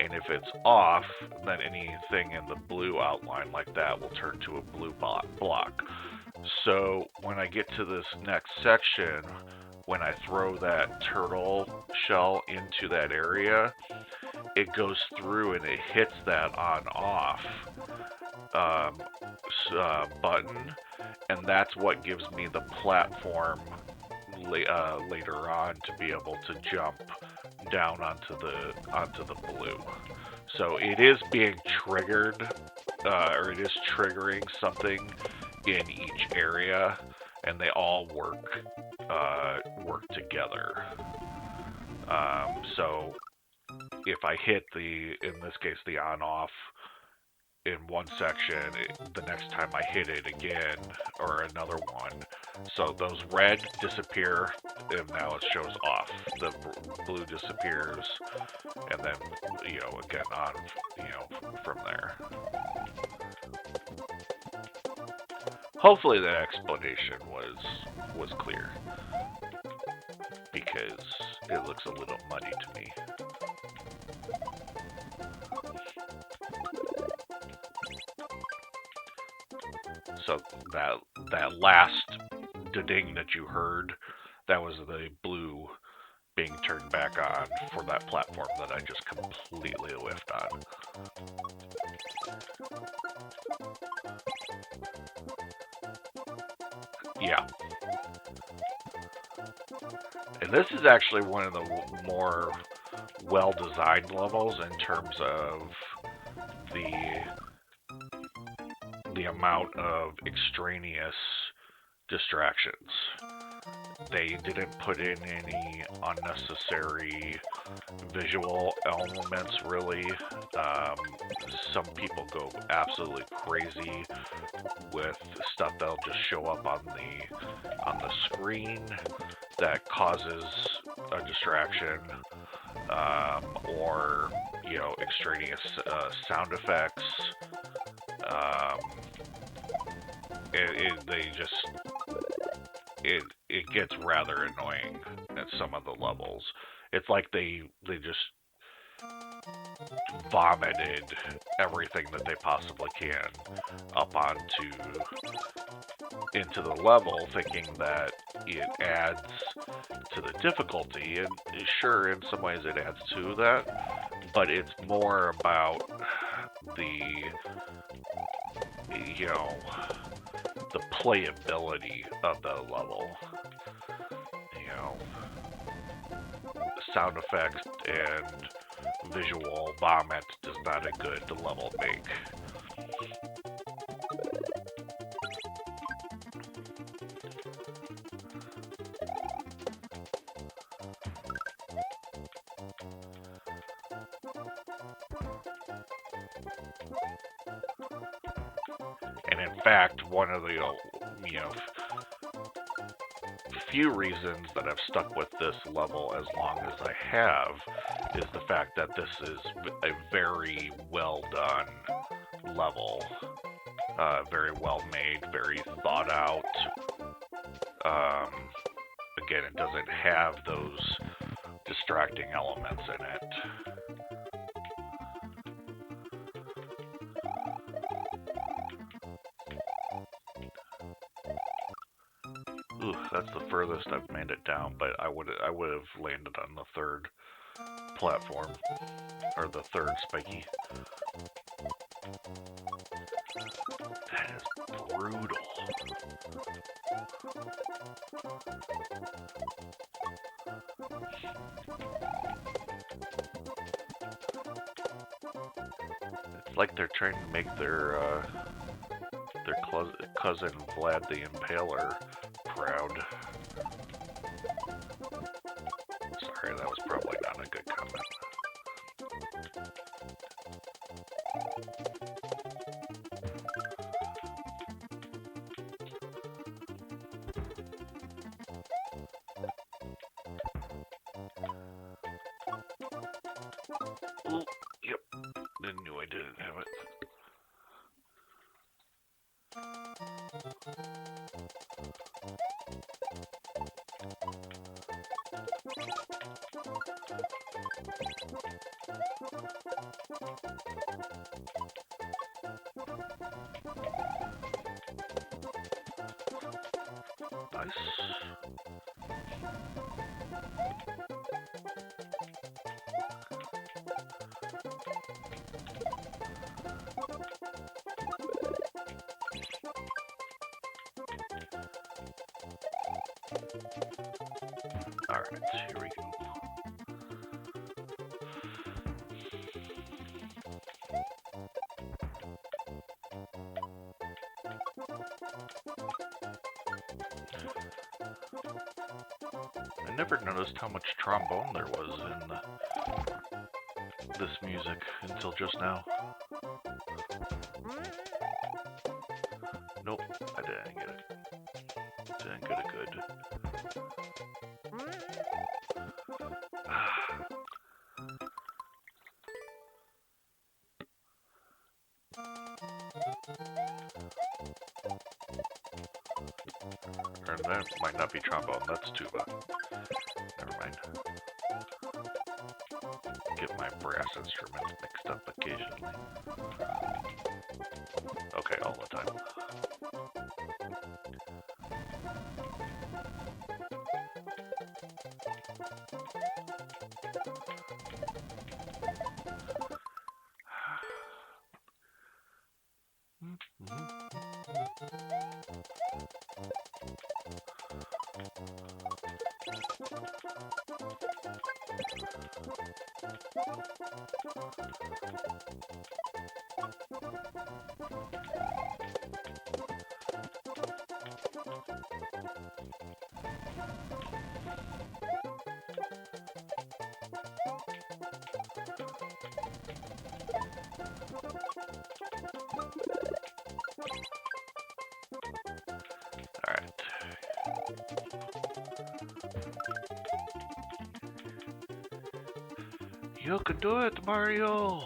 And if it's off, then anything in the blue outline like that will turn to a blue block. So when I get to this next section, when I throw that turtle shell into that area, it goes through and it hits that on-off button, and that's what gives me the platform later on to be able to jump down onto the blue. So it is being triggered, or it is triggering something in each area, and they all work together. So if I hit in this case, the on-off in one section, the next time I hit it again, or another one, so those red disappear, and now it shows off. The blue disappears, and then, again on, from there. Hopefully that explanation was clear, because it looks a little muddy to me. So that last ding that you heard, that was the blue being turned back on for that platform that I just completely whiffed on. Yeah. And this is actually one of the more well-designed levels in terms of the amount of extraneous distractions. They didn't put in any unnecessary visual elements, really. Some people go absolutely crazy with stuff that'll just show up on the screen that causes a distraction, or extraneous sound effects. It gets rather annoying at some of the levels. It's like they just vomited everything that they possibly can up into the level, thinking that it adds to the difficulty, and sure, in some ways it adds to that, but it's more about the playability of the level. Sound effects and visual vomit does not a good level make. And in fact, one of the few reasons that I've stuck with this level as long as I have is the fact that this is a very well done level, very well made, very thought out. Again, it doesn't have those distracting elements in it. Ooh, that's the furthest I've made it down, but I would have landed on the third platform, or the third spiky. That is brutal. It's like they're trying to make their cousin Vlad the Impaler proud. Sorry, that was probably not a good comment. Ooh, yep, I knew I didn't have it. Nice. Alright, here we go. I never noticed how much trombone there was in this music until just now. Nope, I didn't get it. Didn't get it good. that might not be trombone, that's tuba. Never mind. Get my brass instruments mixed up occasionally. Okay, all the time. Alright. You can do it, Mario!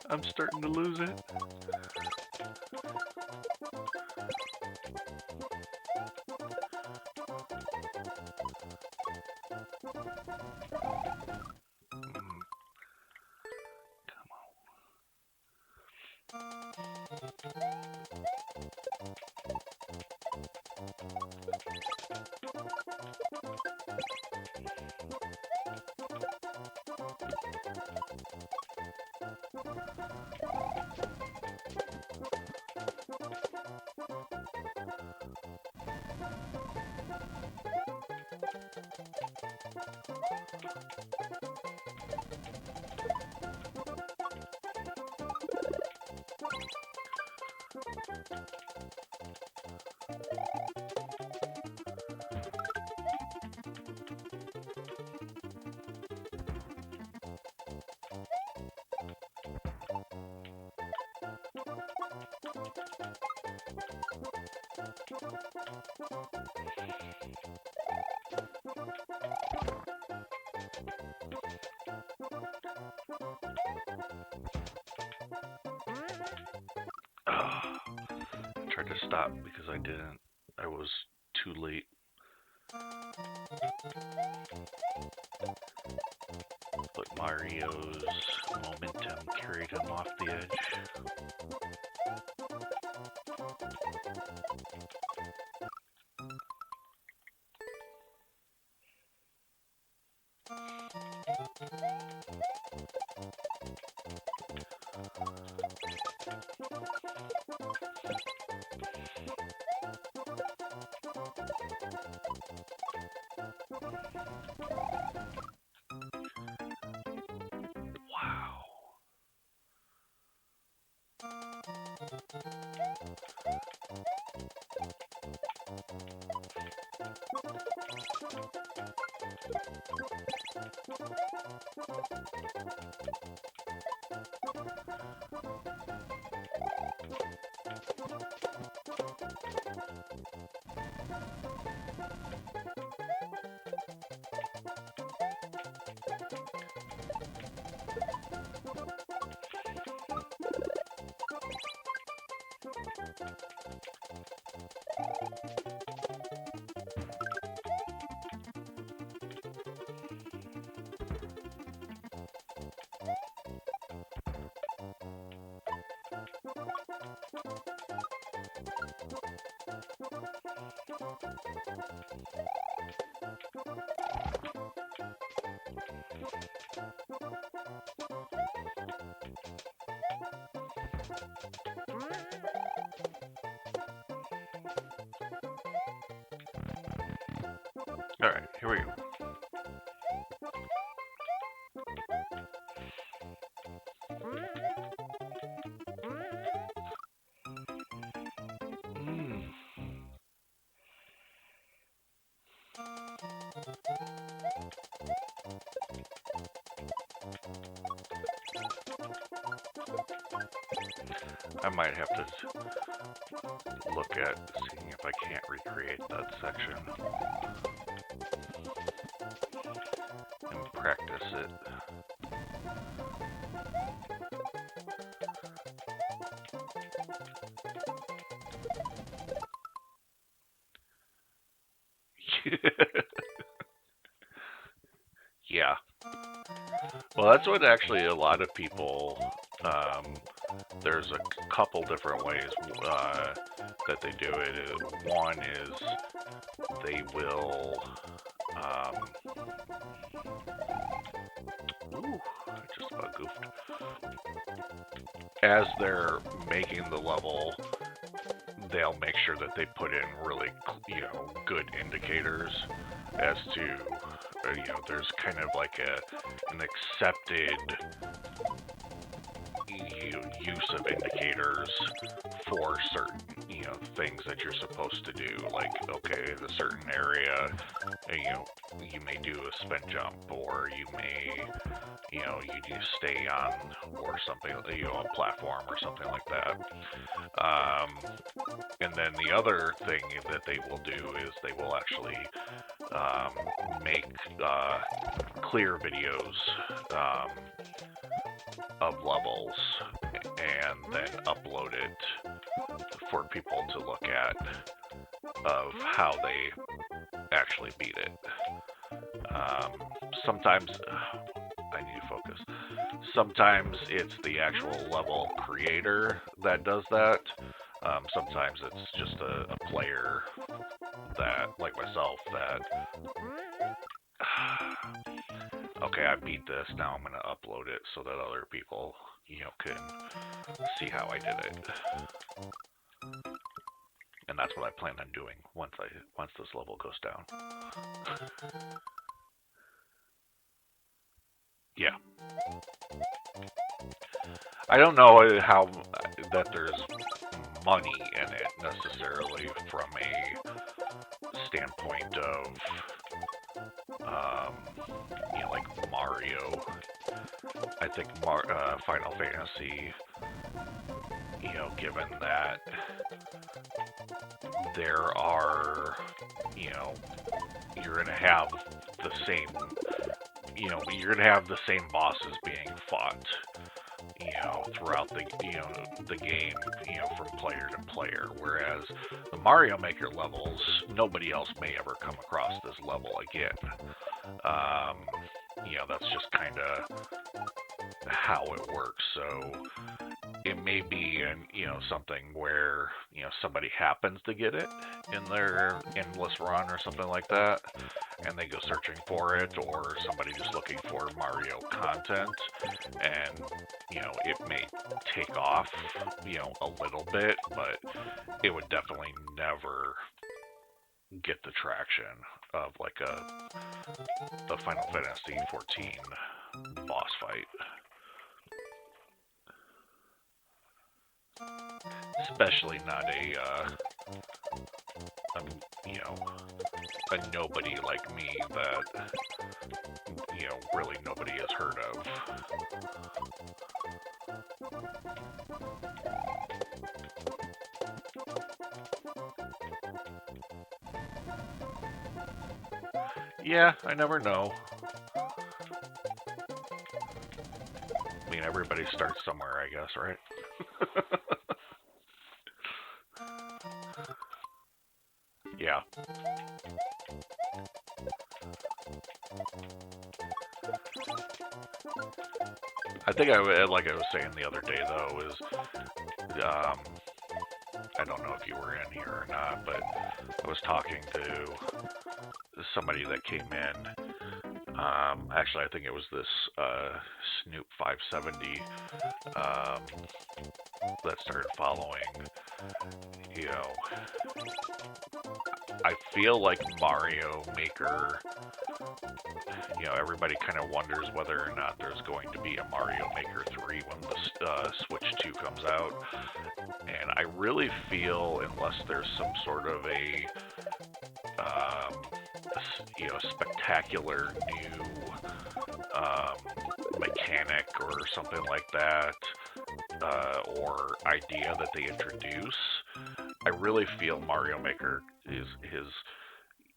I'm starting to lose it. I tried to stop because I didn't. I was too late. But Mario's momentum carried him off the edge. Wow. Alright, here we go. I might have to look at seeing if I can't recreate that section and practice it. Yeah. Well, that's what actually a lot of people, there's a couple different ways that they do it. One is they will, ooh, I just about goofed. As they're making the level, they'll make sure that they put in really, good indicators as to, there's kind of like an accepted use of indicators for certain, things that you're supposed to do. Like, okay, in a certain area, you may do a spin jump, or you may, you just stay on, or something, a platform or something like that. And then the other thing that they will do is they will actually make clear videos of levels and then upload it for people to look at of how they actually beat it. Sometimes, I need to focus. Sometimes it's the actual level creator that does that. Sometimes it's just a player that, like myself, that, okay, I beat this, now I'm going to upload it so that other people, can see how I did it. And that's what I plan on doing once this level goes down. Yeah. I don't know how that there's money in it necessarily from a standpoint of, like Mario. I think Final Fantasy, given that there are, you're going to have the same, you're going to have the same bosses being fought, throughout the game, from player to player. Whereas the Mario Maker levels, nobody else may ever come across this level again. That's just kind of how it works. So it may be something where somebody happens to get it in their endless run or something like that, and they go searching for it, or somebody just looking for Mario content, and it may take off a little bit, but it would definitely never get the traction of like the Final Fantasy 14 boss fight. Especially not a nobody like me that, really nobody has heard of. Yeah, I never know. I mean, everybody starts somewhere, I guess, right? Yeah. I think like I was saying the other day, though, is, I don't know if you were in here or not, but I was talking to somebody that came in. Actually, I think it was this Snoop 570 that started following. I feel like Mario Maker, everybody kind of wonders whether or not there's going to be a Mario Maker 3 when the Switch 2 comes out. And I really feel, unless there's some sort of a spectacular new mechanic or something like that, or idea that they introduce, I really feel Mario Maker is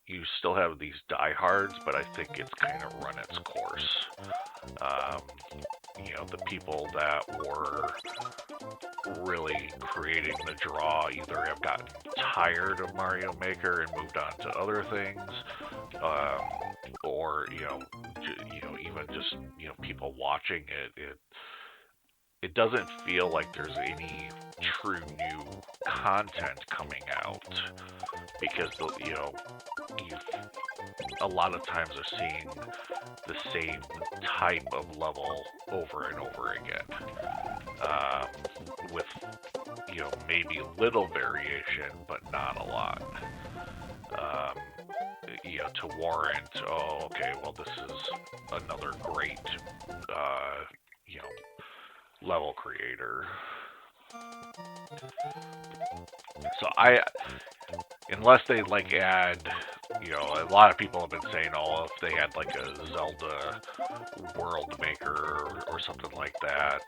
you still have these diehards, but I think it's kind of run its course. The people that were really creating the draw either have gotten tired of Mario Maker and moved on to other things, or even just people watching it doesn't feel like there's any true new content coming out, because you a lot of times are seeing the same type of level over and over again, with maybe little variation, but not a lot. To warrant, oh, okay, well, this is another great, level creator. So unless they add, a lot of people have been saying, oh, if they had like a Zelda world maker or something like that,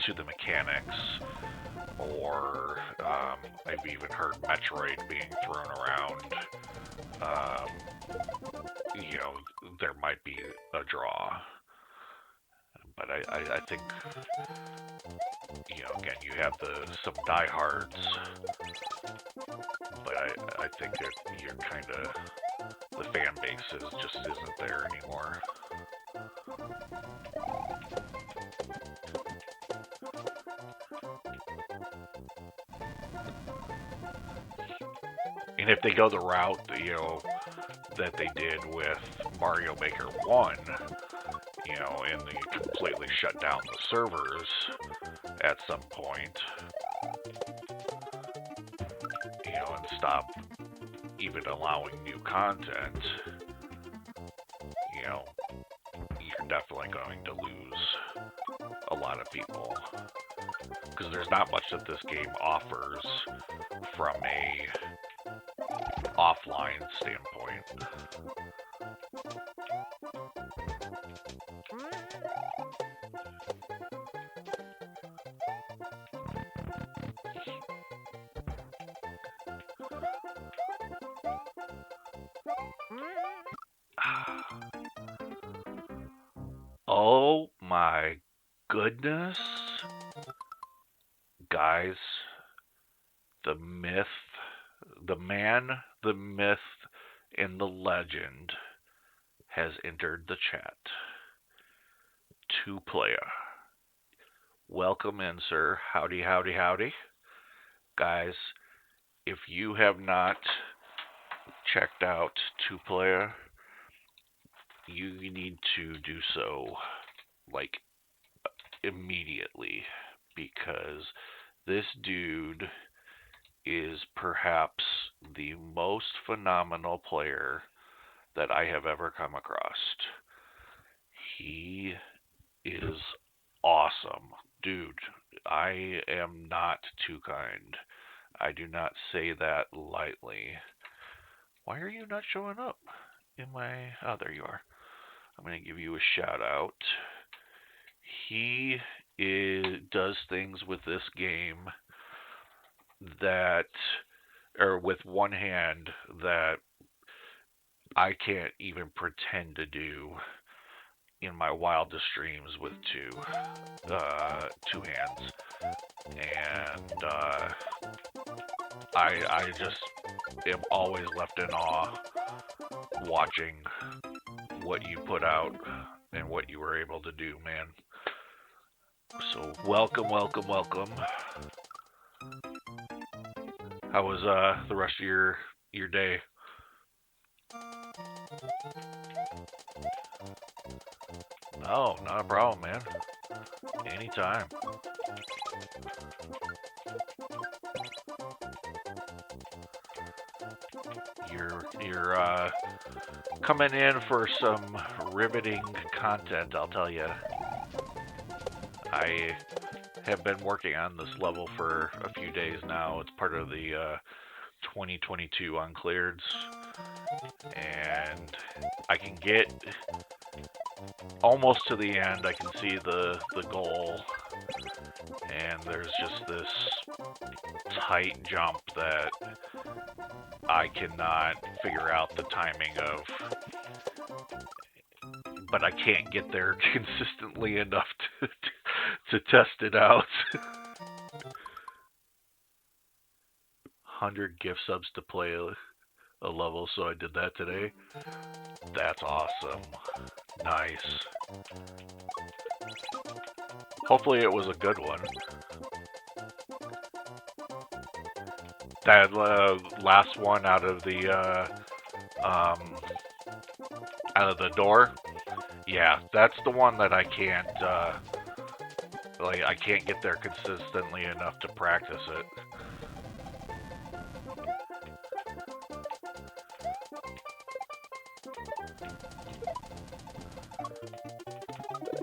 to the mechanics, or I've even heard Metroid being thrown around. There might be a draw, but I think again, you have some diehards, but I think that you're kind of, the fan base just isn't there anymore. And if they go the route that they did with Mario Maker 1, and they completely shut down the servers at some point, and stop even allowing new content, you're definitely going to lose a lot of people, because there's not much that this game offers from a offline standpoint. Oh my goodness. Guys, the myth, the man, the myth, and the legend has entered the chat. 2Player. Welcome in, sir. Howdy, howdy, howdy. Guys, if you have not checked out 2Player, you need to do so immediately, because this dude is perhaps the most phenomenal player that I have ever come across. He is awesome. Dude, I am not too kind. I do not say that lightly. Why are you not showing up in my... Oh, there you are. I'm going to give you a shout out. He does things with this game that, or with one hand, that I can't even pretend to do in my wildest dreams with two hands. And I just am always left in awe watching what you put out and what you were able to do, man. So welcome, welcome, welcome. How was the rest of your day? No, not a problem, man. Anytime. You're coming in for some riveting content, I'll tell you. I have been working on this level for a few days now. It's part of the 2022 Uncleareds, and I can get almost to the end. I can see the goal, and there's just this tight jump that I cannot figure out the timing of, but I can't get there consistently enough to test it out. 100 gift subs to play a level, so I did that today. That's awesome. Nice. Hopefully it was a good one. That last one out of the door. Yeah, that's the one that I can't I can't get there consistently enough to practice it.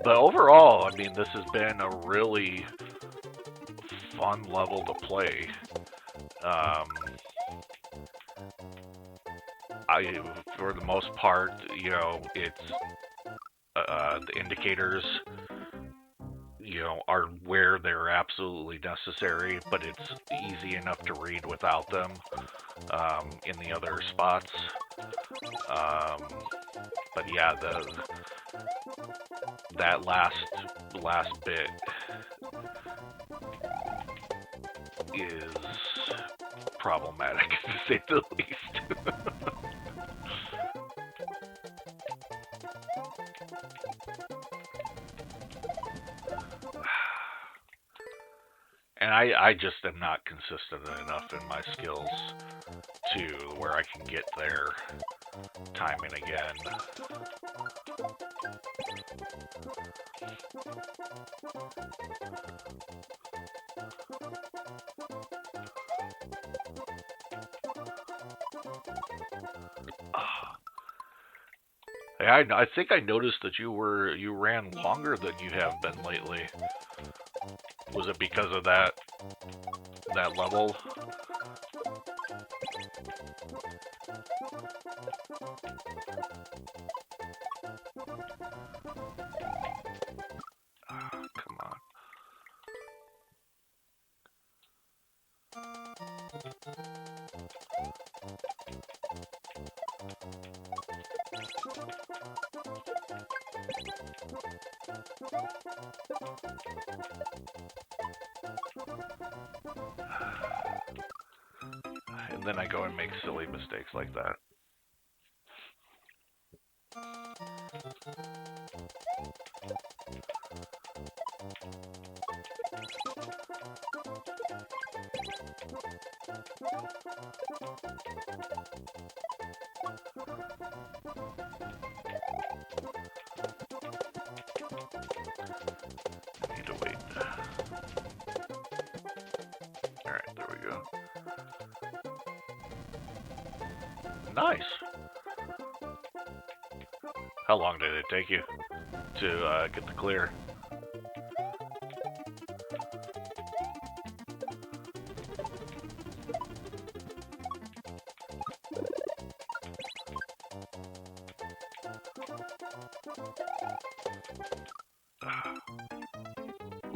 But overall, I mean, this has been a really fun level to play. For the most part, you know, it's the indicators, you know, are where they're absolutely necessary, but it's easy enough to read without them in the other spots. But yeah, that last bit is problematic, to say the least. And I just am not consistent enough in my skills to where I can get there time and again. I think I noticed that you ran longer than you have been lately. Was it because of that level? Come on. And then I go and make silly mistakes like that. I need to wait. Alright, there we go. Nice. How long did it take you to get the clear?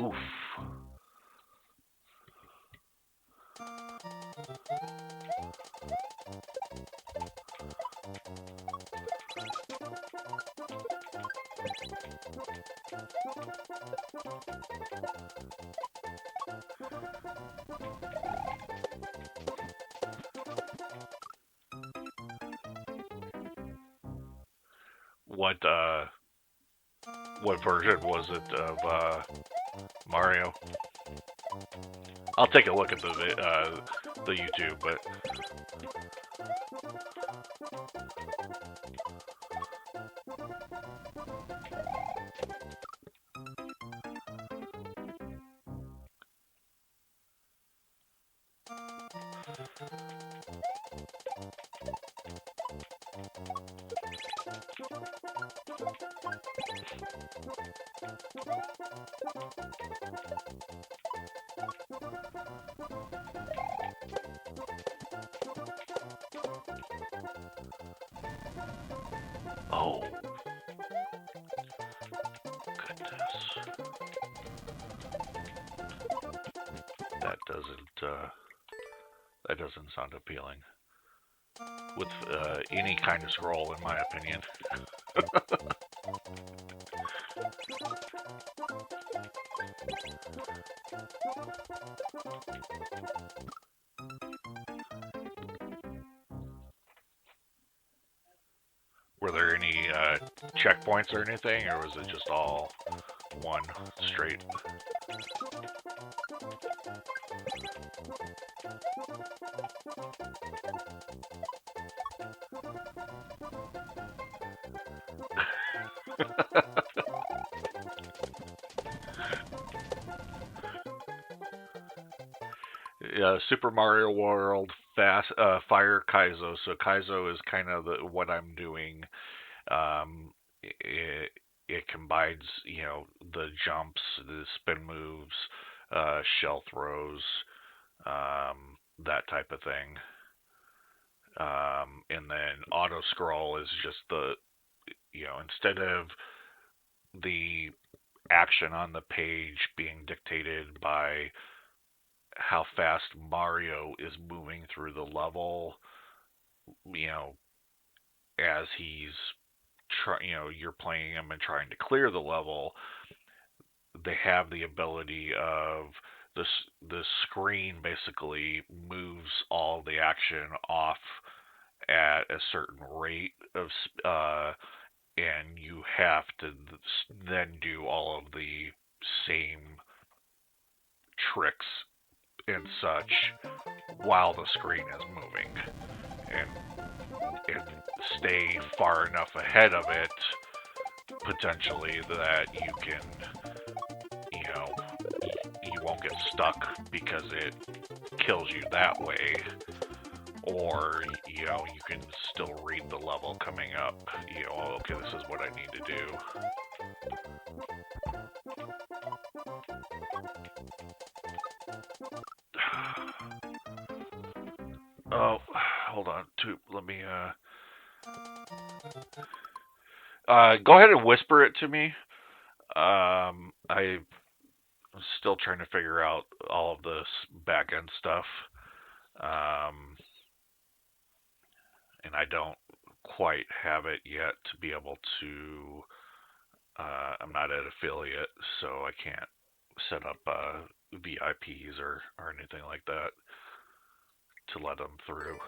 Oof. What version was it of Mario? I'll take a look at the YouTube, but Oh, goodness. That doesn't sound appealing. With any kind of scroll, in my opinion. Were there any checkpoints or anything, or was it just all one straight? Yeah, Super Mario World Fire Kaizo. So Kaizo is kind of what I'm doing. It combines, the jumps, the spin moves, shell throws, that type of thing. And then auto scroll is just instead of the action on the page being dictated by how fast Mario is moving through the level, you know, as you're playing him and trying to clear the level, they have the ability of the screen basically moves all the action off at a certain rate of and you have to then do all of the same tricks and such while the screen is moving, and stay far enough ahead of it potentially that you can, you won't get stuck because it kills you that way, or you can still read the level coming up. Okay, this is what I need to do. Oh, hold on. Let me go ahead and whisper it to me. I'm still trying to figure out all of this back end stuff. And I don't quite have it yet to be able to. I'm not an affiliate, so I can't set up VIPs or anything like that to let them through.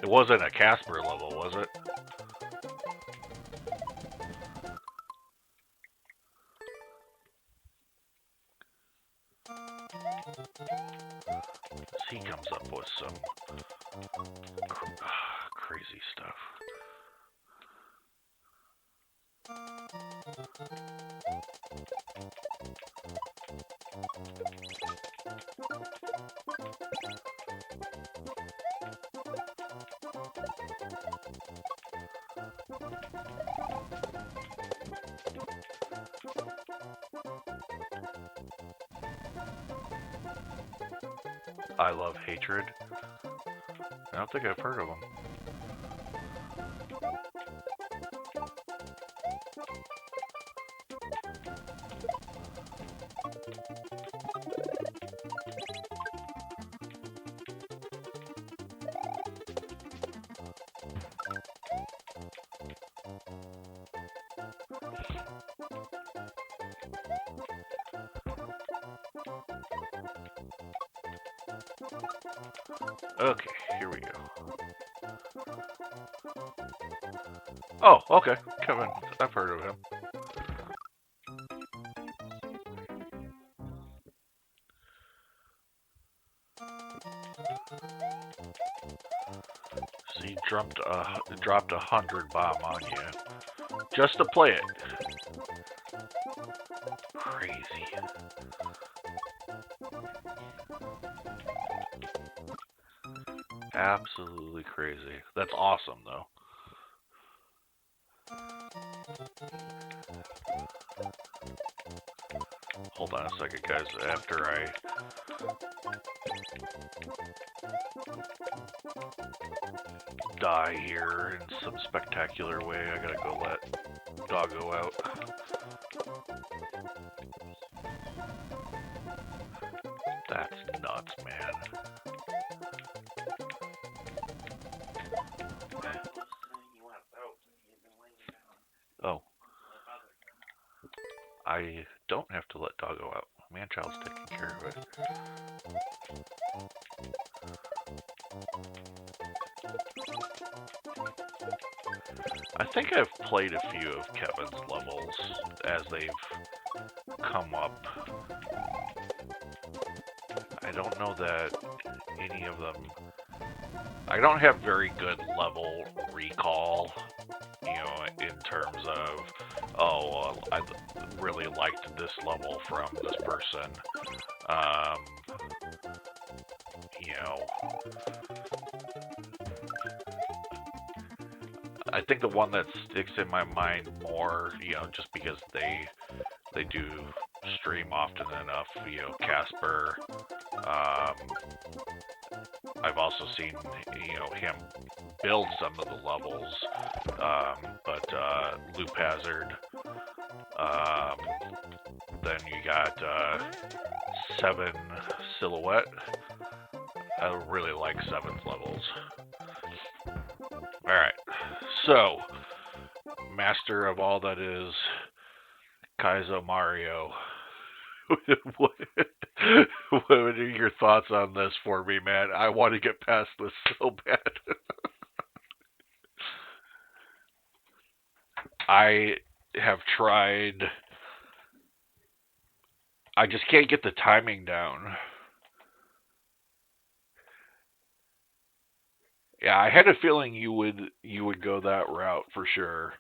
It wasn't a Casper level, was it? He comes up with some crazy stuff. I Love Hatred. I don't think I've heard of them. Okay, here we go. Oh, okay. Kevin, I've heard of him. So he dropped 100 bomb on you just to play it. Crazy. Absolutely crazy. That's awesome, though. Hold on a second, guys. After I die here in some spectacular way, I gotta go let Doggo out. That's nuts, man. Oh. I don't have to let Doggo out. Manchild's taking care of it. I think I've played a few of Kevin's levels as they've come up. I don't know that any of them... I don't have very good level recall, you know, in terms of, oh, I really liked this level from this person. You know, I think the one that sticks in my mind more, you know, just because they do stream often enough, you know, Casper. I've also seen, you know, him build some of the levels, but Loop Hazard. Then you got 7 Silhouette. I really like 7's levels. Alright, so, master of all that is Kaizo Mario. what are your thoughts on this for me, man? I want to get past this so bad. I have tried. I just can't get the timing down. Yeah, I had a feeling you would go that route for sure.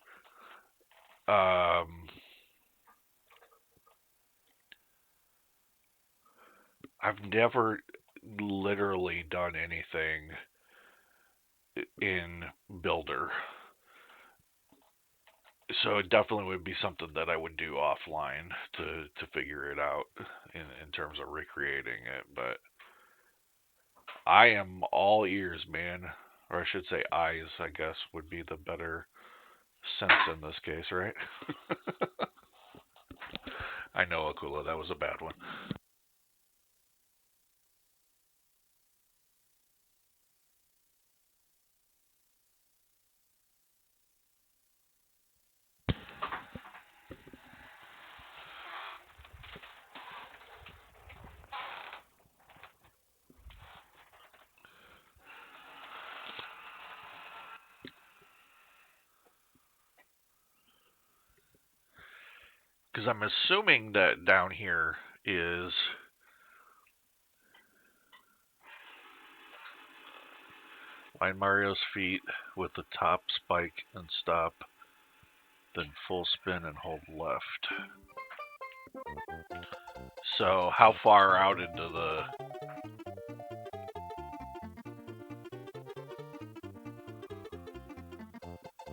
I've never literally done anything in Builder. So it definitely would be something that I would do offline to figure it out in terms of recreating it. But I am all ears, man. Or I should say eyes, I guess, would be the better sense in this case, right? I know, Akula, that was a bad one. Because I'm assuming that down here is line Mario's feet with the top spike and stop, then full spin and hold left. So how far out into the...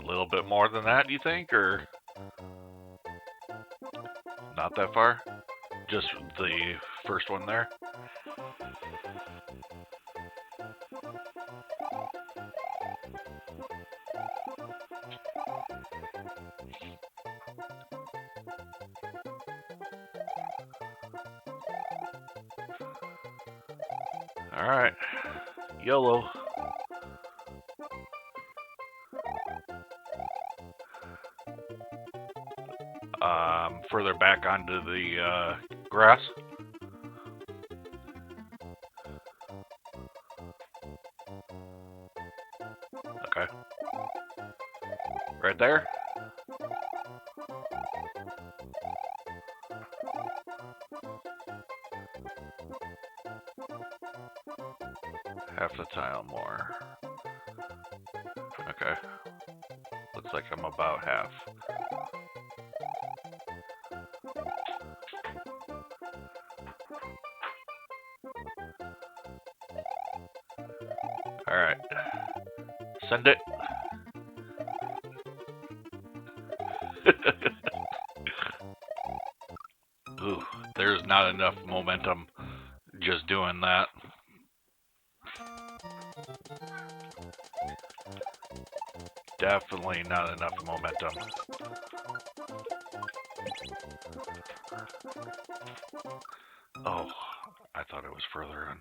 A little bit more than that, do you think, or not that far? Just the first one there? Alright. YOLO. Further back onto the grass. Okay. Right there? Half the tile more. Okay. Looks like I'm about half. Alright. Send it. Ooh, there's not enough momentum just doing that. Definitely not enough momentum. Oh, I thought it was further in.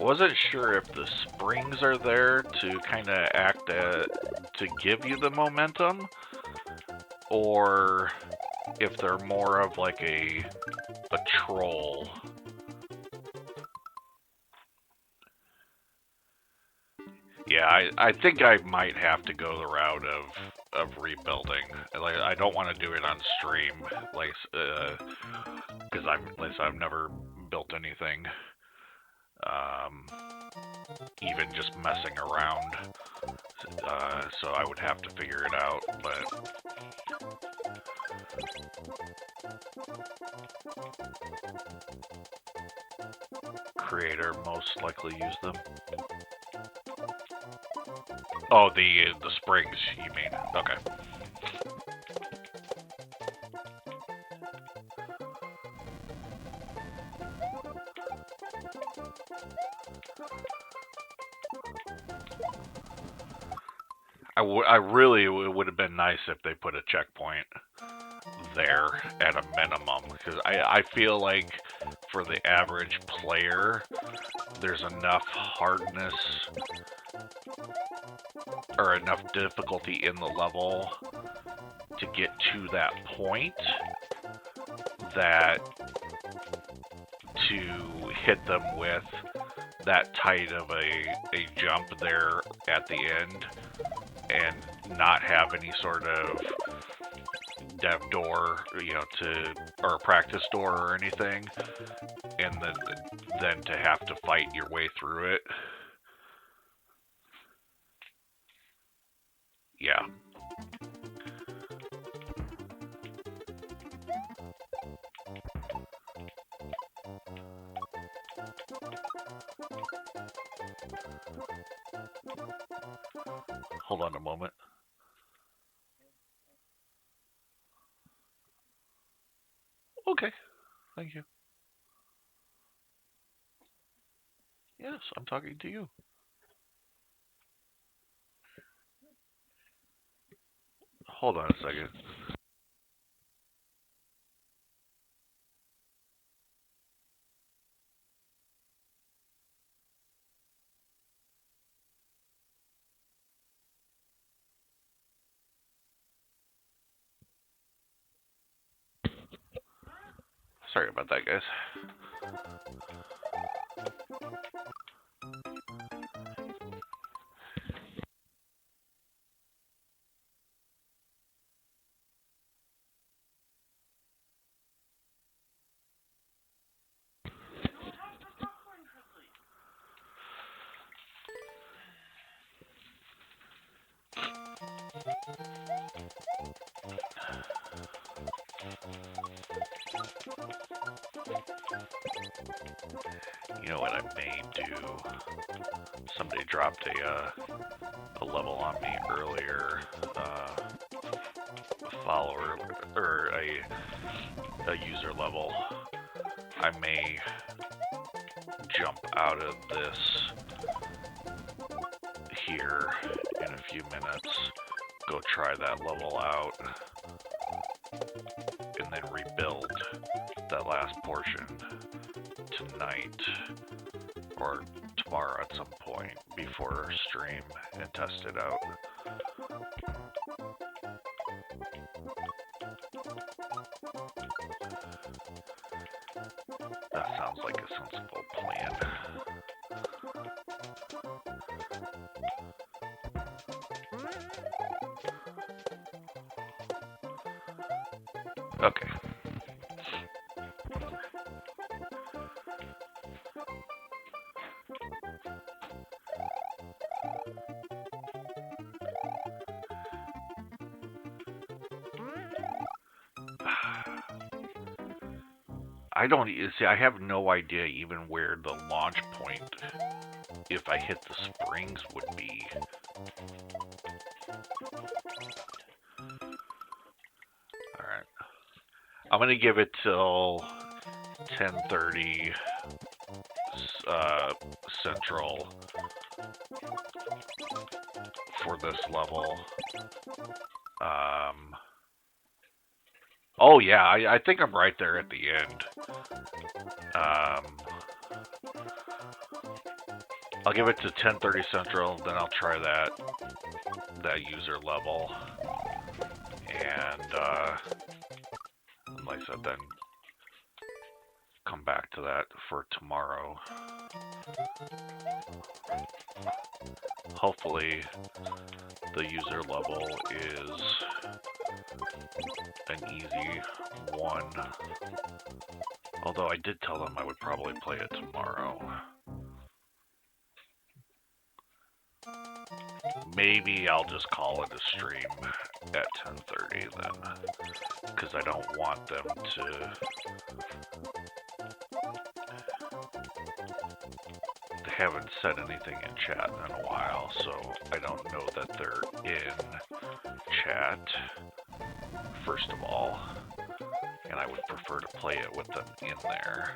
Wasn't sure if the springs are there to kind of act to give you the momentum, or if they're more of like a troll. Yeah, I think I might have to go the route of rebuilding. Like, I don't want to do it on stream, like, because I've never built anything. Even just messing around. So I would have to figure it out, but creator most likely use them. Oh, the springs, you mean? Okay. I really, it would have been nice if they put a checkpoint there at a minimum, because I feel like for the average player, there's enough hardness or enough difficulty in the level to get to that point that to hit them with that tight of a jump there at the end and not have any sort of dev door, or practice door or anything, and then to have to fight your way through it. Yeah. Hold on a moment. Okay, thank you. Yes, I'm talking to you. Hold on a second. Sorry about that, guys. You know what I may do? Somebody dropped a level on me earlier. A follower or a user level. I may jump out of this here in a few minutes. Go try that level out. last portion tonight or tomorrow at some point before stream and test it out. That sounds like a sensible plan. Okay. I don't see. I have no idea even where the launch point, if I hit the springs, would be. All right. I'm gonna give it till 10:30 Central for this level. Oh yeah, I think I'm right there at the end. I'll give it to 10:30 Central, then I'll try that user level, and like I said, then come back to that for tomorrow. Hopefully, the user level is an easy one. Although I did tell them I would probably play it tomorrow. Maybe I'll just call it a stream at 10:30 then, because I don't want them to. They haven't said anything in chat in a while, so I don't know that they're in chat, first of all, and I would prefer to play it with them in there.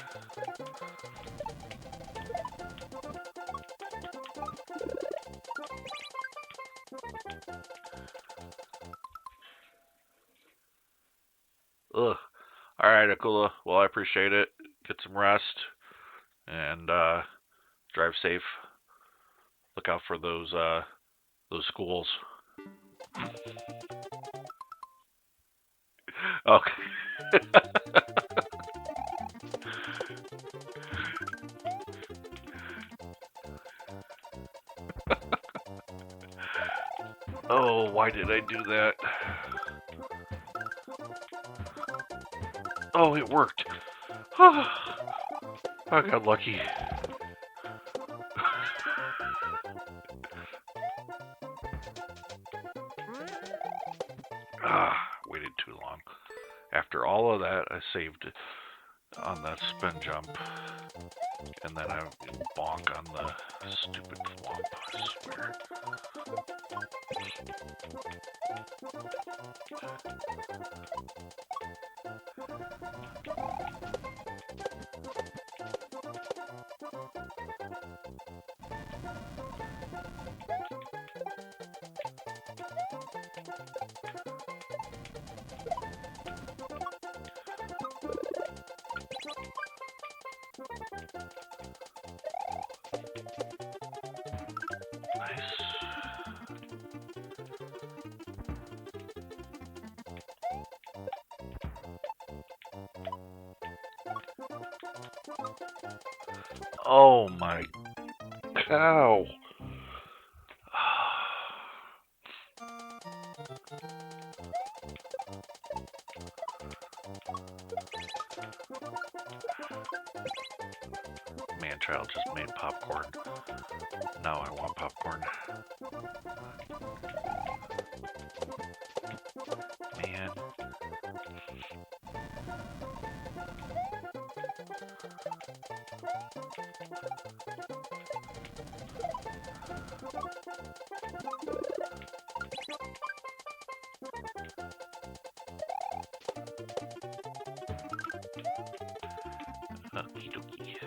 Ugh. Alright, Akula. Well, I appreciate it. Get some rest. And drive safe. Look out for those schools. Okay. Oh, why did I do that? Oh, it worked. I got lucky. Waited too long. After all of that, I saved it on that spin jump. And then I bonk on the stupid thwomp, I swear. Oh my cow. Man-child just made popcorn. Now I want popcorn. Man. Okie dokie.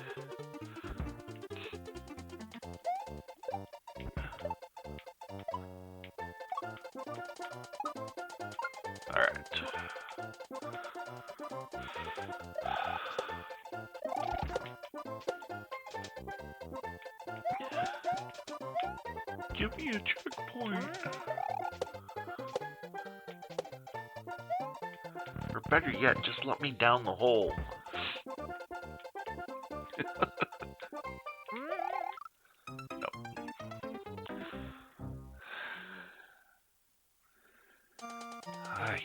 Alright. Give me a checkpoint. Or better yet, just let me down the hole. No. Hi.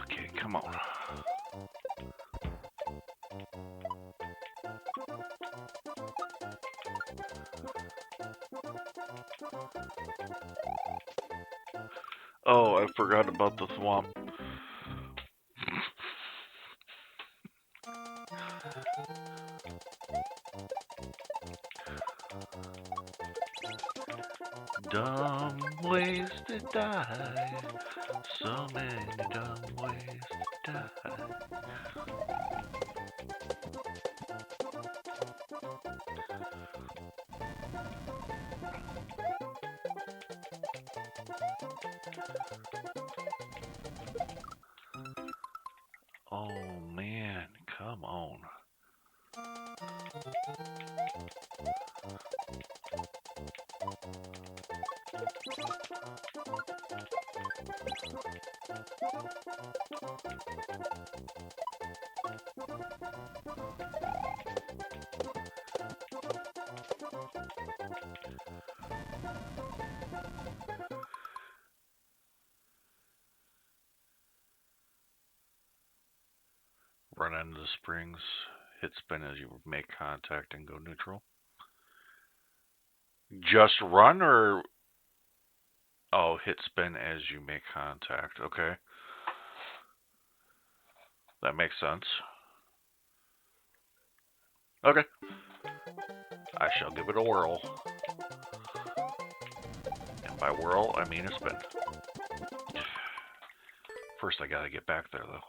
Okay, come on. Oh, I forgot about the swamp. Dumb ways to die. So many dumb ways to die. Oh man, come on. Run into the springs, hit spin as you make contact and go neutral. Just run or... Oh, hit spin as you make contact. Okay. That makes sense. Okay. I shall give it a whirl. And by whirl, I mean a spin. First, I gotta get back there, though.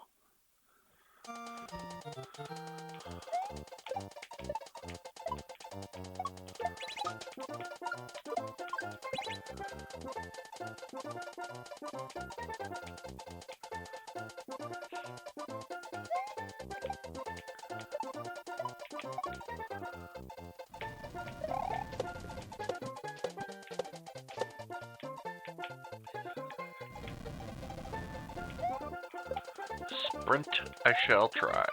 Sprint, I shall try.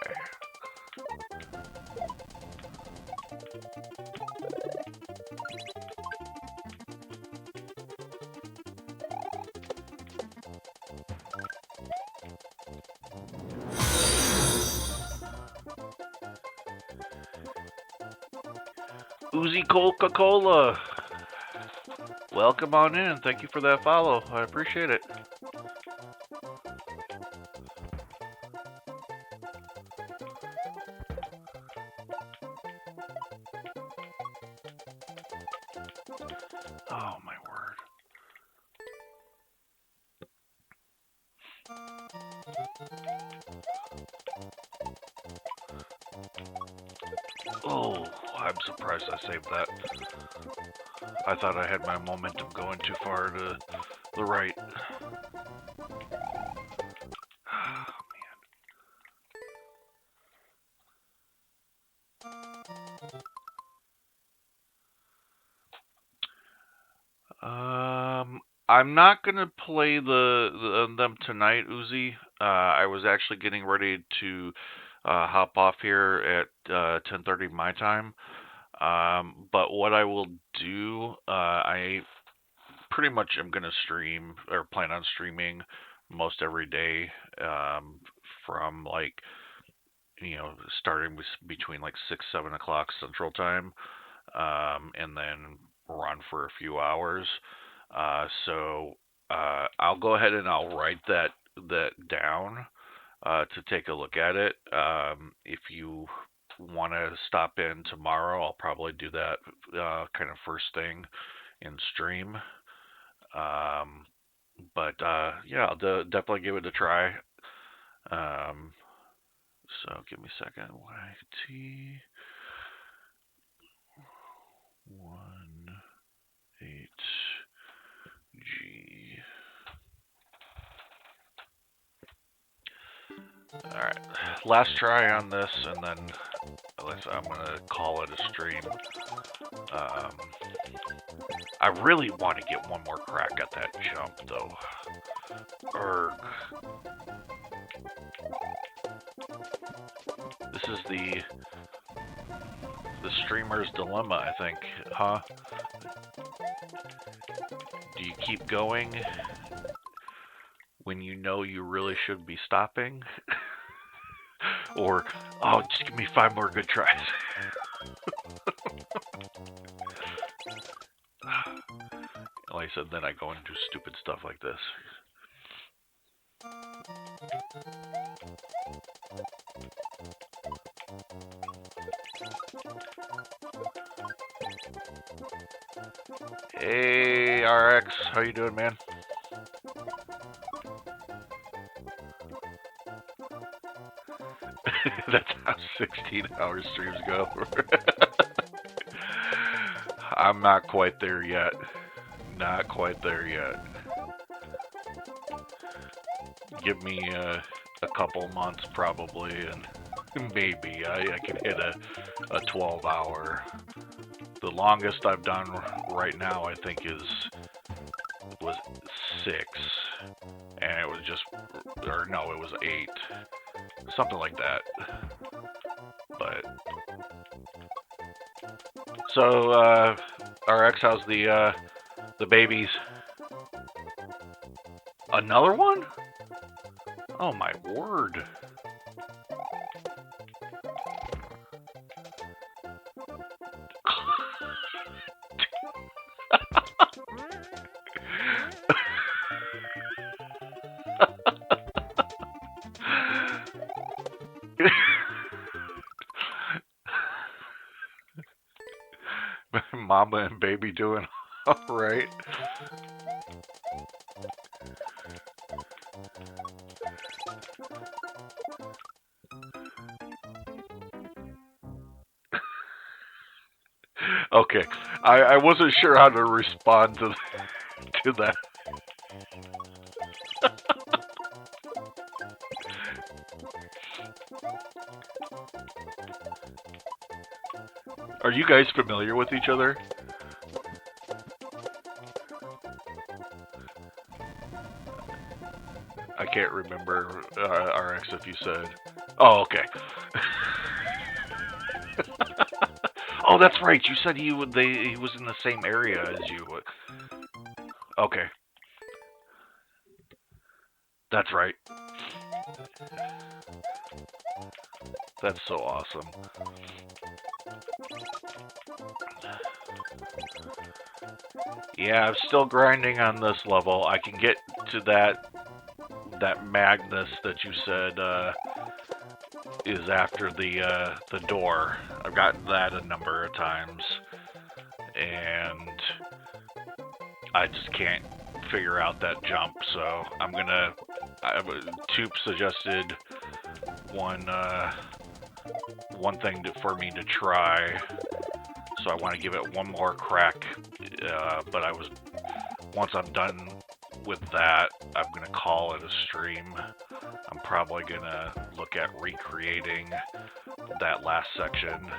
Uzi Coca-Cola. Welcome on in. Thank you for that follow. I appreciate it. Oh, my word. Oh, I'm surprised I saved that. I thought I had my momentum going too far to the right. I'm not gonna play them tonight, Uzi. I was actually getting ready to hop off here at 10:30 my time. But what I will do, I pretty much am gonna stream or plan on streaming most every day, from like starting between like 6-7 o'clock Central Time, and then run for a few hours. So I'll go ahead and I'll write that down. to take a look at it. If you want to stop in tomorrow, I'll probably do that kind of first thing in stream. But yeah, I'll definitely give it a try. So give me a second. YT 18G. All right, last try on this, and then I'm gonna call it a stream. I really want to get one more crack at that jump, though. This is the streamer's dilemma, I think, huh? Do you keep going when you know you really should be stopping? Or, oh, just give me 5 more good tries. Like I said, then I go and do stupid stuff like this. Hey, RX, how you doing, man? That's how 16-hour streams go. I'm not quite there yet. Not quite there yet. Give me a couple months probably, and maybe I can hit a 12-hour. The longest I've done right now, I think, was 6, and it was just, or no, it was 8, something like that. But so, RX, how's the babies? Another one? Oh my word. Mama and baby doing all right. Okay, I wasn't sure how to respond to that. Are you guys familiar with each other? I can't remember, RX, if you said. Oh, okay. Oh, that's right. You said he was in the same area as you. Okay. That's right. That's so awesome. Yeah, I'm still grinding on this level. I can get to that Magnus that you said is after the door. I've gotten that a number of times, and I just can't figure out that jump. So I'm gonna. Toop suggested one thing for me to try. So I want to give it one more crack. But once I'm done with that, I'm gonna call it a stream. I'm probably gonna look at recreating that last section,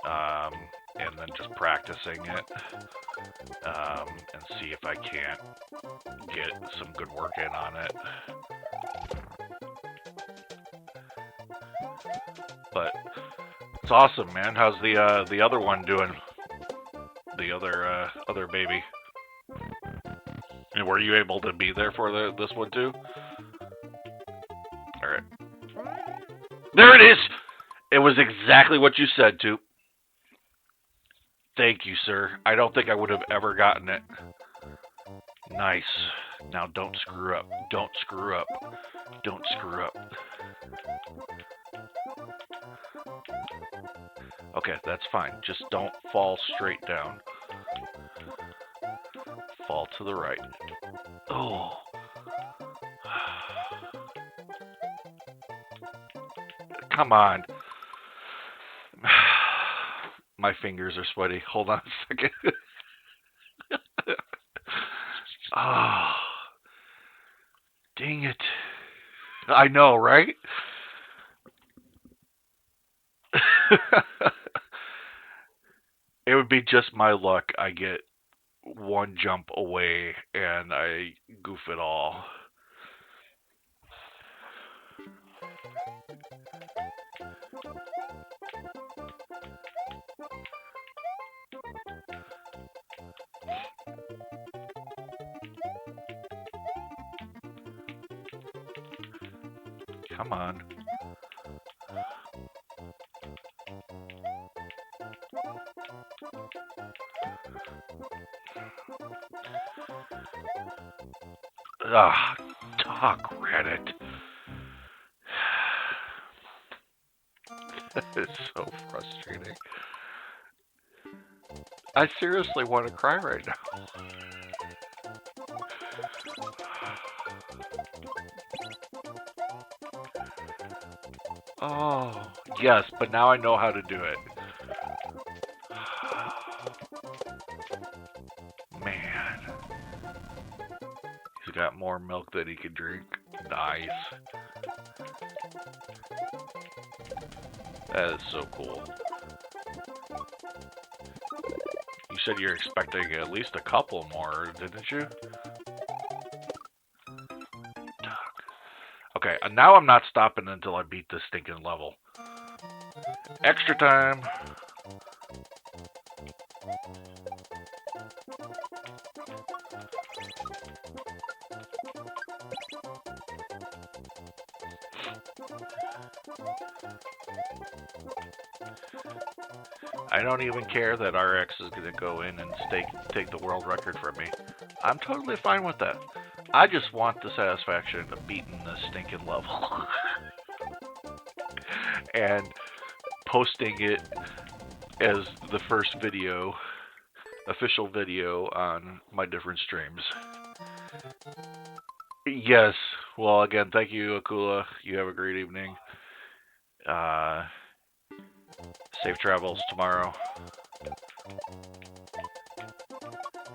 and then just practicing it, and see if I can't get some good work in on it. But it's awesome, man. How's the other one doing? The other baby. And were you able to be there for this one too? All right. There it is. It was exactly what you said, too. Thank you, sir. I don't think I would have ever gotten it. Nice. Now don't screw up. Don't screw up. Don't screw up. Okay, that's fine. Just don't fall straight down. Fall to the right. Oh. Come on. My fingers are sweaty. Hold on a second. Oh. Dang it. I know, right? It would be just my luck. I get one jump away and I goof it all. Come on. Ah, talk Reddit. It's so frustrating. I seriously want to cry right now. Oh, yes, but now I know how to do it. Man. He's got more milk that he could drink. Nice. That is so cool. You said you're expecting at least a couple more, didn't you? Okay, now I'm not stopping until I beat this stinking level. Extra time. I don't even care that RX is going to go in and take the world record from me. I'm totally fine with that. I just want the satisfaction of beating this stinking level. And posting it as the first video, official video on my different streams. Yes. Well, again, thank you, Akula. You have a great evening. Safe travels tomorrow.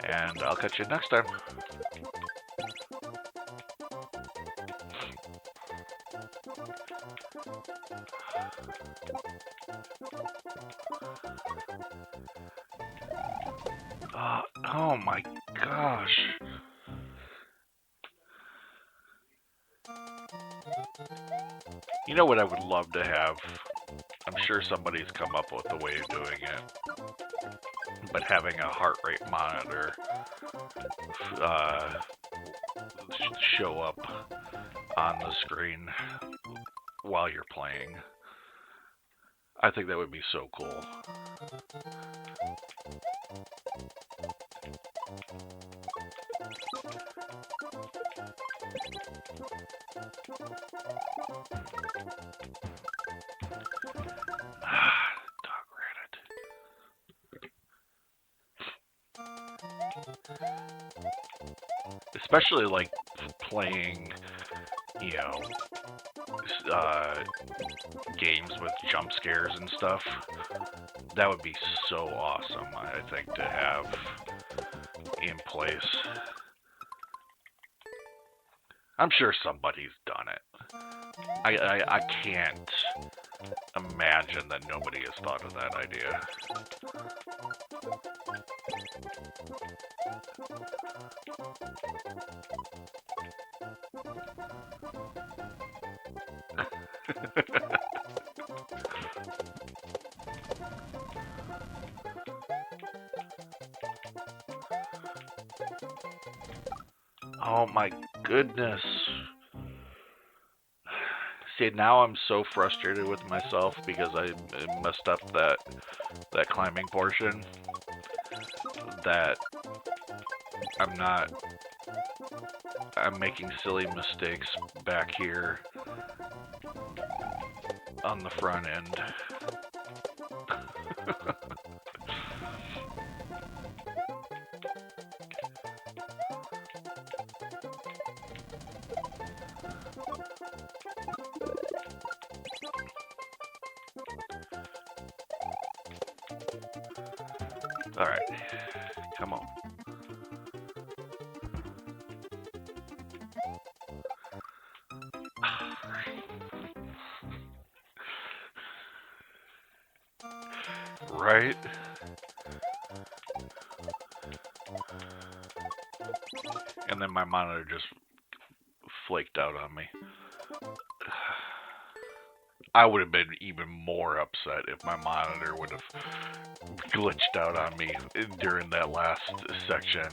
And I'll catch you next time. Oh my gosh. You know what I would love to have? I'm sure somebody's come up with a way of doing it. But having a heart rate monitor show up on the screen while you're playing. I think that would be so cool. Dog Reddit. Especially like playing, you know, games with jump scares and stuff. That would be so awesome, I think, to have in place. I'm sure somebody's done it. I can't imagine that nobody has thought of that idea. Oh my goodness. See, now I'm so frustrated with myself because I messed up that climbing portion that I'm not I'm making silly mistakes back here on the front end. Alright, come on. Right? And then my monitor just flaked out on me. I would have been even more upset if my monitor would have glitched out on me during that last section.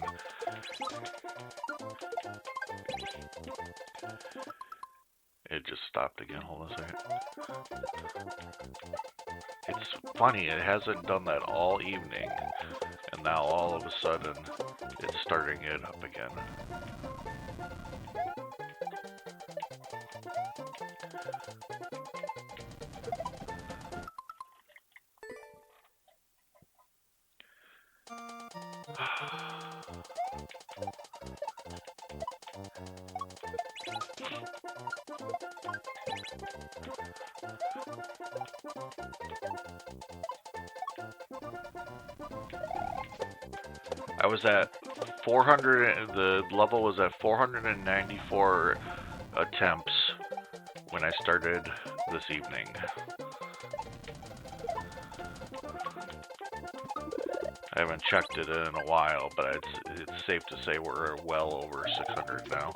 It just stopped again. Hold on a second. It's funny, it hasn't done that all evening, and now all of a sudden it's starting it up again. I was at 400, the level was at 494 attempts when I started this evening. I haven't checked it in a while, but it's safe to say we're well over 600 now.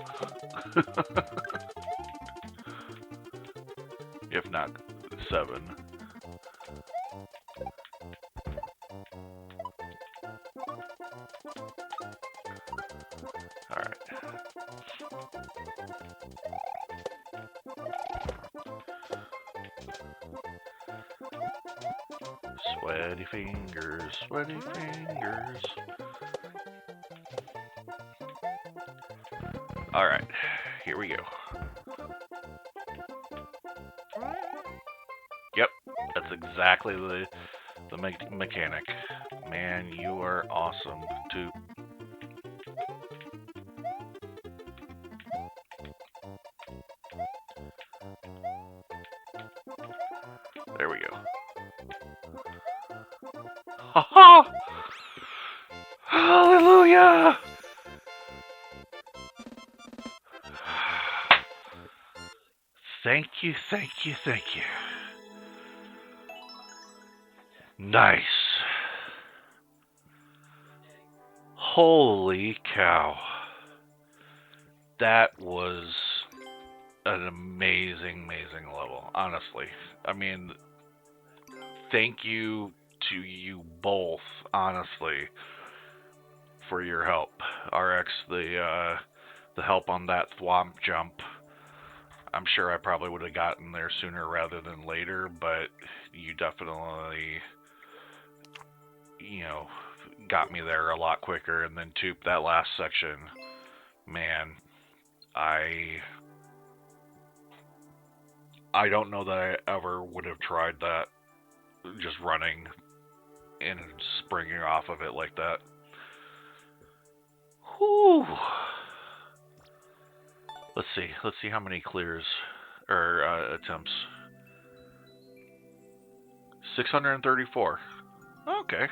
If not 7. Alright. Sweaty fingers, sweaty fingers. Alright, here we go. Yep, that's exactly the mechanic. Man, you are awesome, too. There we go. Ha ha! Hallelujah! Thank you, thank you, thank you. Nice. Holy cow. That was an amazing, amazing level, honestly. I mean, thank you to you both, honestly, for your help. RX, the help on that thwomp jump. I'm sure I probably would have gotten there sooner rather than later, but you definitely, got me there a lot quicker. And then Toop, that last section, man, I don't know that I ever would have tried that, just running and springing off of it like that. Whew. Let's see how many clears or attempts. 634. Okay.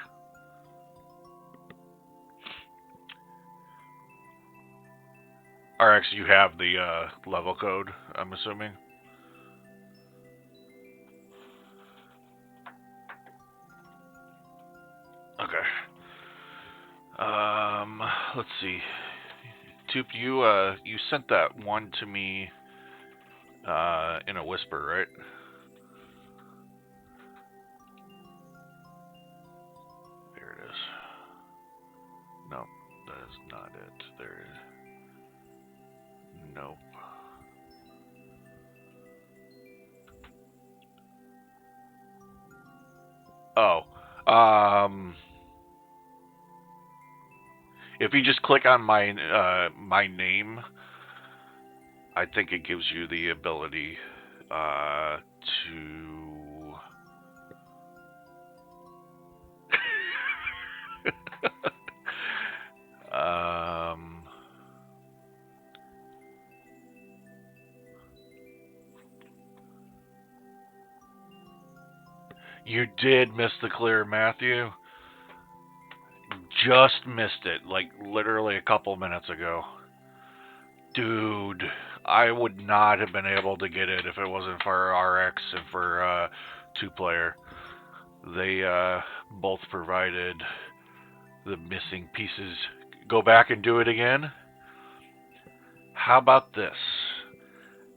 RX, you have the level code, I'm assuming? Okay. Let's see. Toop, you sent that one to me in a whisper, right? There it is. No, that is not it. There it is. Nope. Oh. If you just click on my my name I think it gives you the ability to you did miss the clear, Matthew. Just missed it, like literally a couple minutes ago. Dude, I would not have been able to get it if it wasn't for RX and for 2-player. They both provided the missing pieces. Go back and do it again? How about this?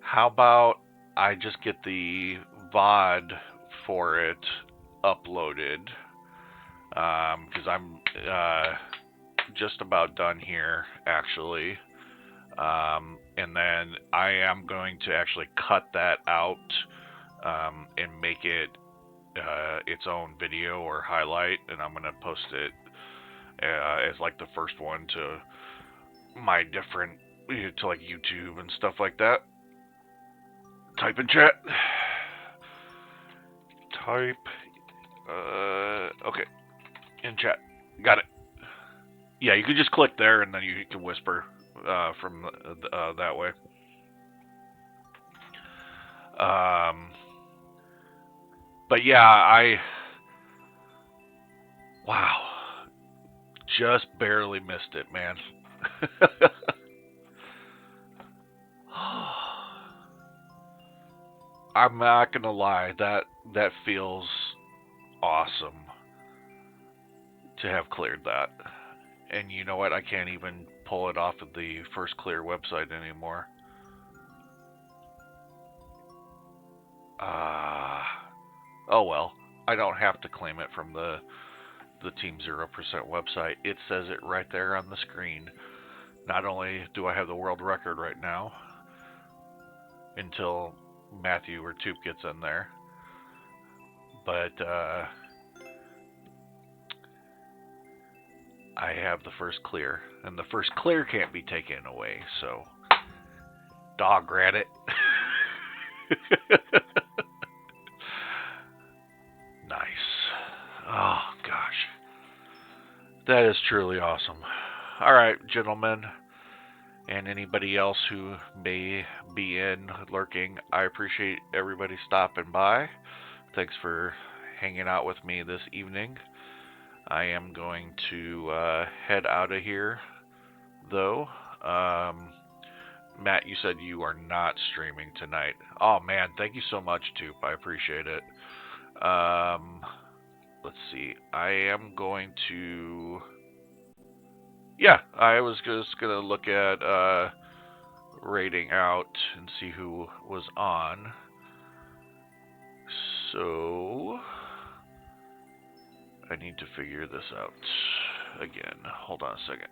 How about I just get the VOD for it uploaded? Because I'm just about done here, actually. And then I am going to actually cut that out and make it its own video or highlight, and I'm going to post it as like the first one to my different, to like YouTube and stuff like that. Type in chat. Type, okay, in chat. Got it. Yeah, you can just click there and then you can whisper from that way. But yeah, wow, just barely missed it, man. I'm not gonna lie, that feels awesome to have cleared that. And you know what? I can't even pull it off of the First Clear website anymore. Oh well. I don't have to claim it from the Team 0% website. It says it right there on the screen. Not only do I have the world record right now, until Matthew or Toop gets in there, but I have the first clear, and the first clear can't be taken away, so dog rat it. Nice. Oh gosh, that is truly awesome. All right, gentlemen, and anybody else who may be in lurking, I appreciate everybody stopping by. Thanks for hanging out with me this evening. I am going to head out of here, though. Matt, you said you are not streaming tonight. Oh man, thank you so much, Toop. I appreciate it. Let's see. I am going to... Yeah, I was just going to look at rating out and see who was on. So... I need to figure this out again. Hold on a second.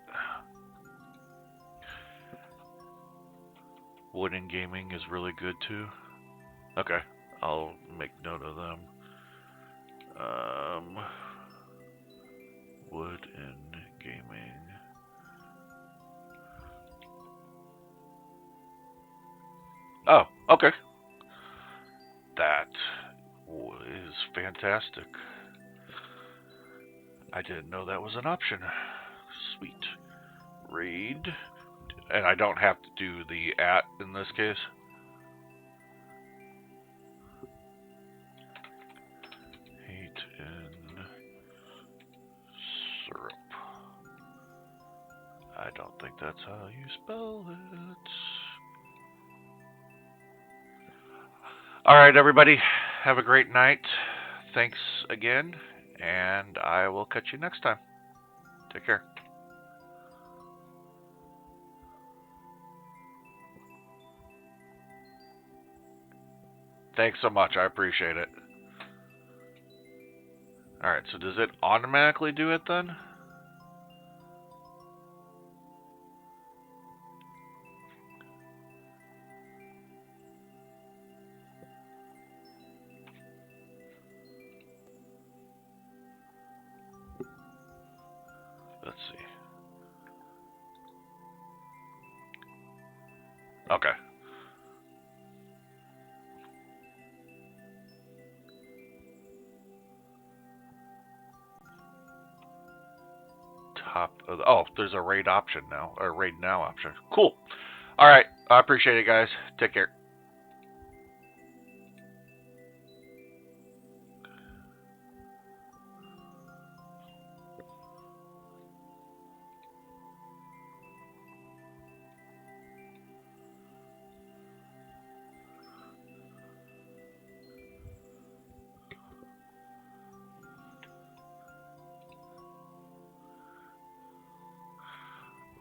Wooden Gaming is really good too. Okay, I'll make note of them. Wooden Gaming. Oh, okay. That is fantastic. I didn't know that was an option. Sweet. Raid. And I don't have to do the @ in this case. Hate in syrup. I don't think that's how you spell it. Alright, everybody. Have a great night. Thanks again. And I will catch you next time. Take care. Thanks so much. I appreciate it. Alright, so does it automatically do it then? Let's see. Okay. Oh, there's a raid option now, or raid now option. Cool. All right, I appreciate it, guys. Take care.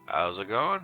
How's it going?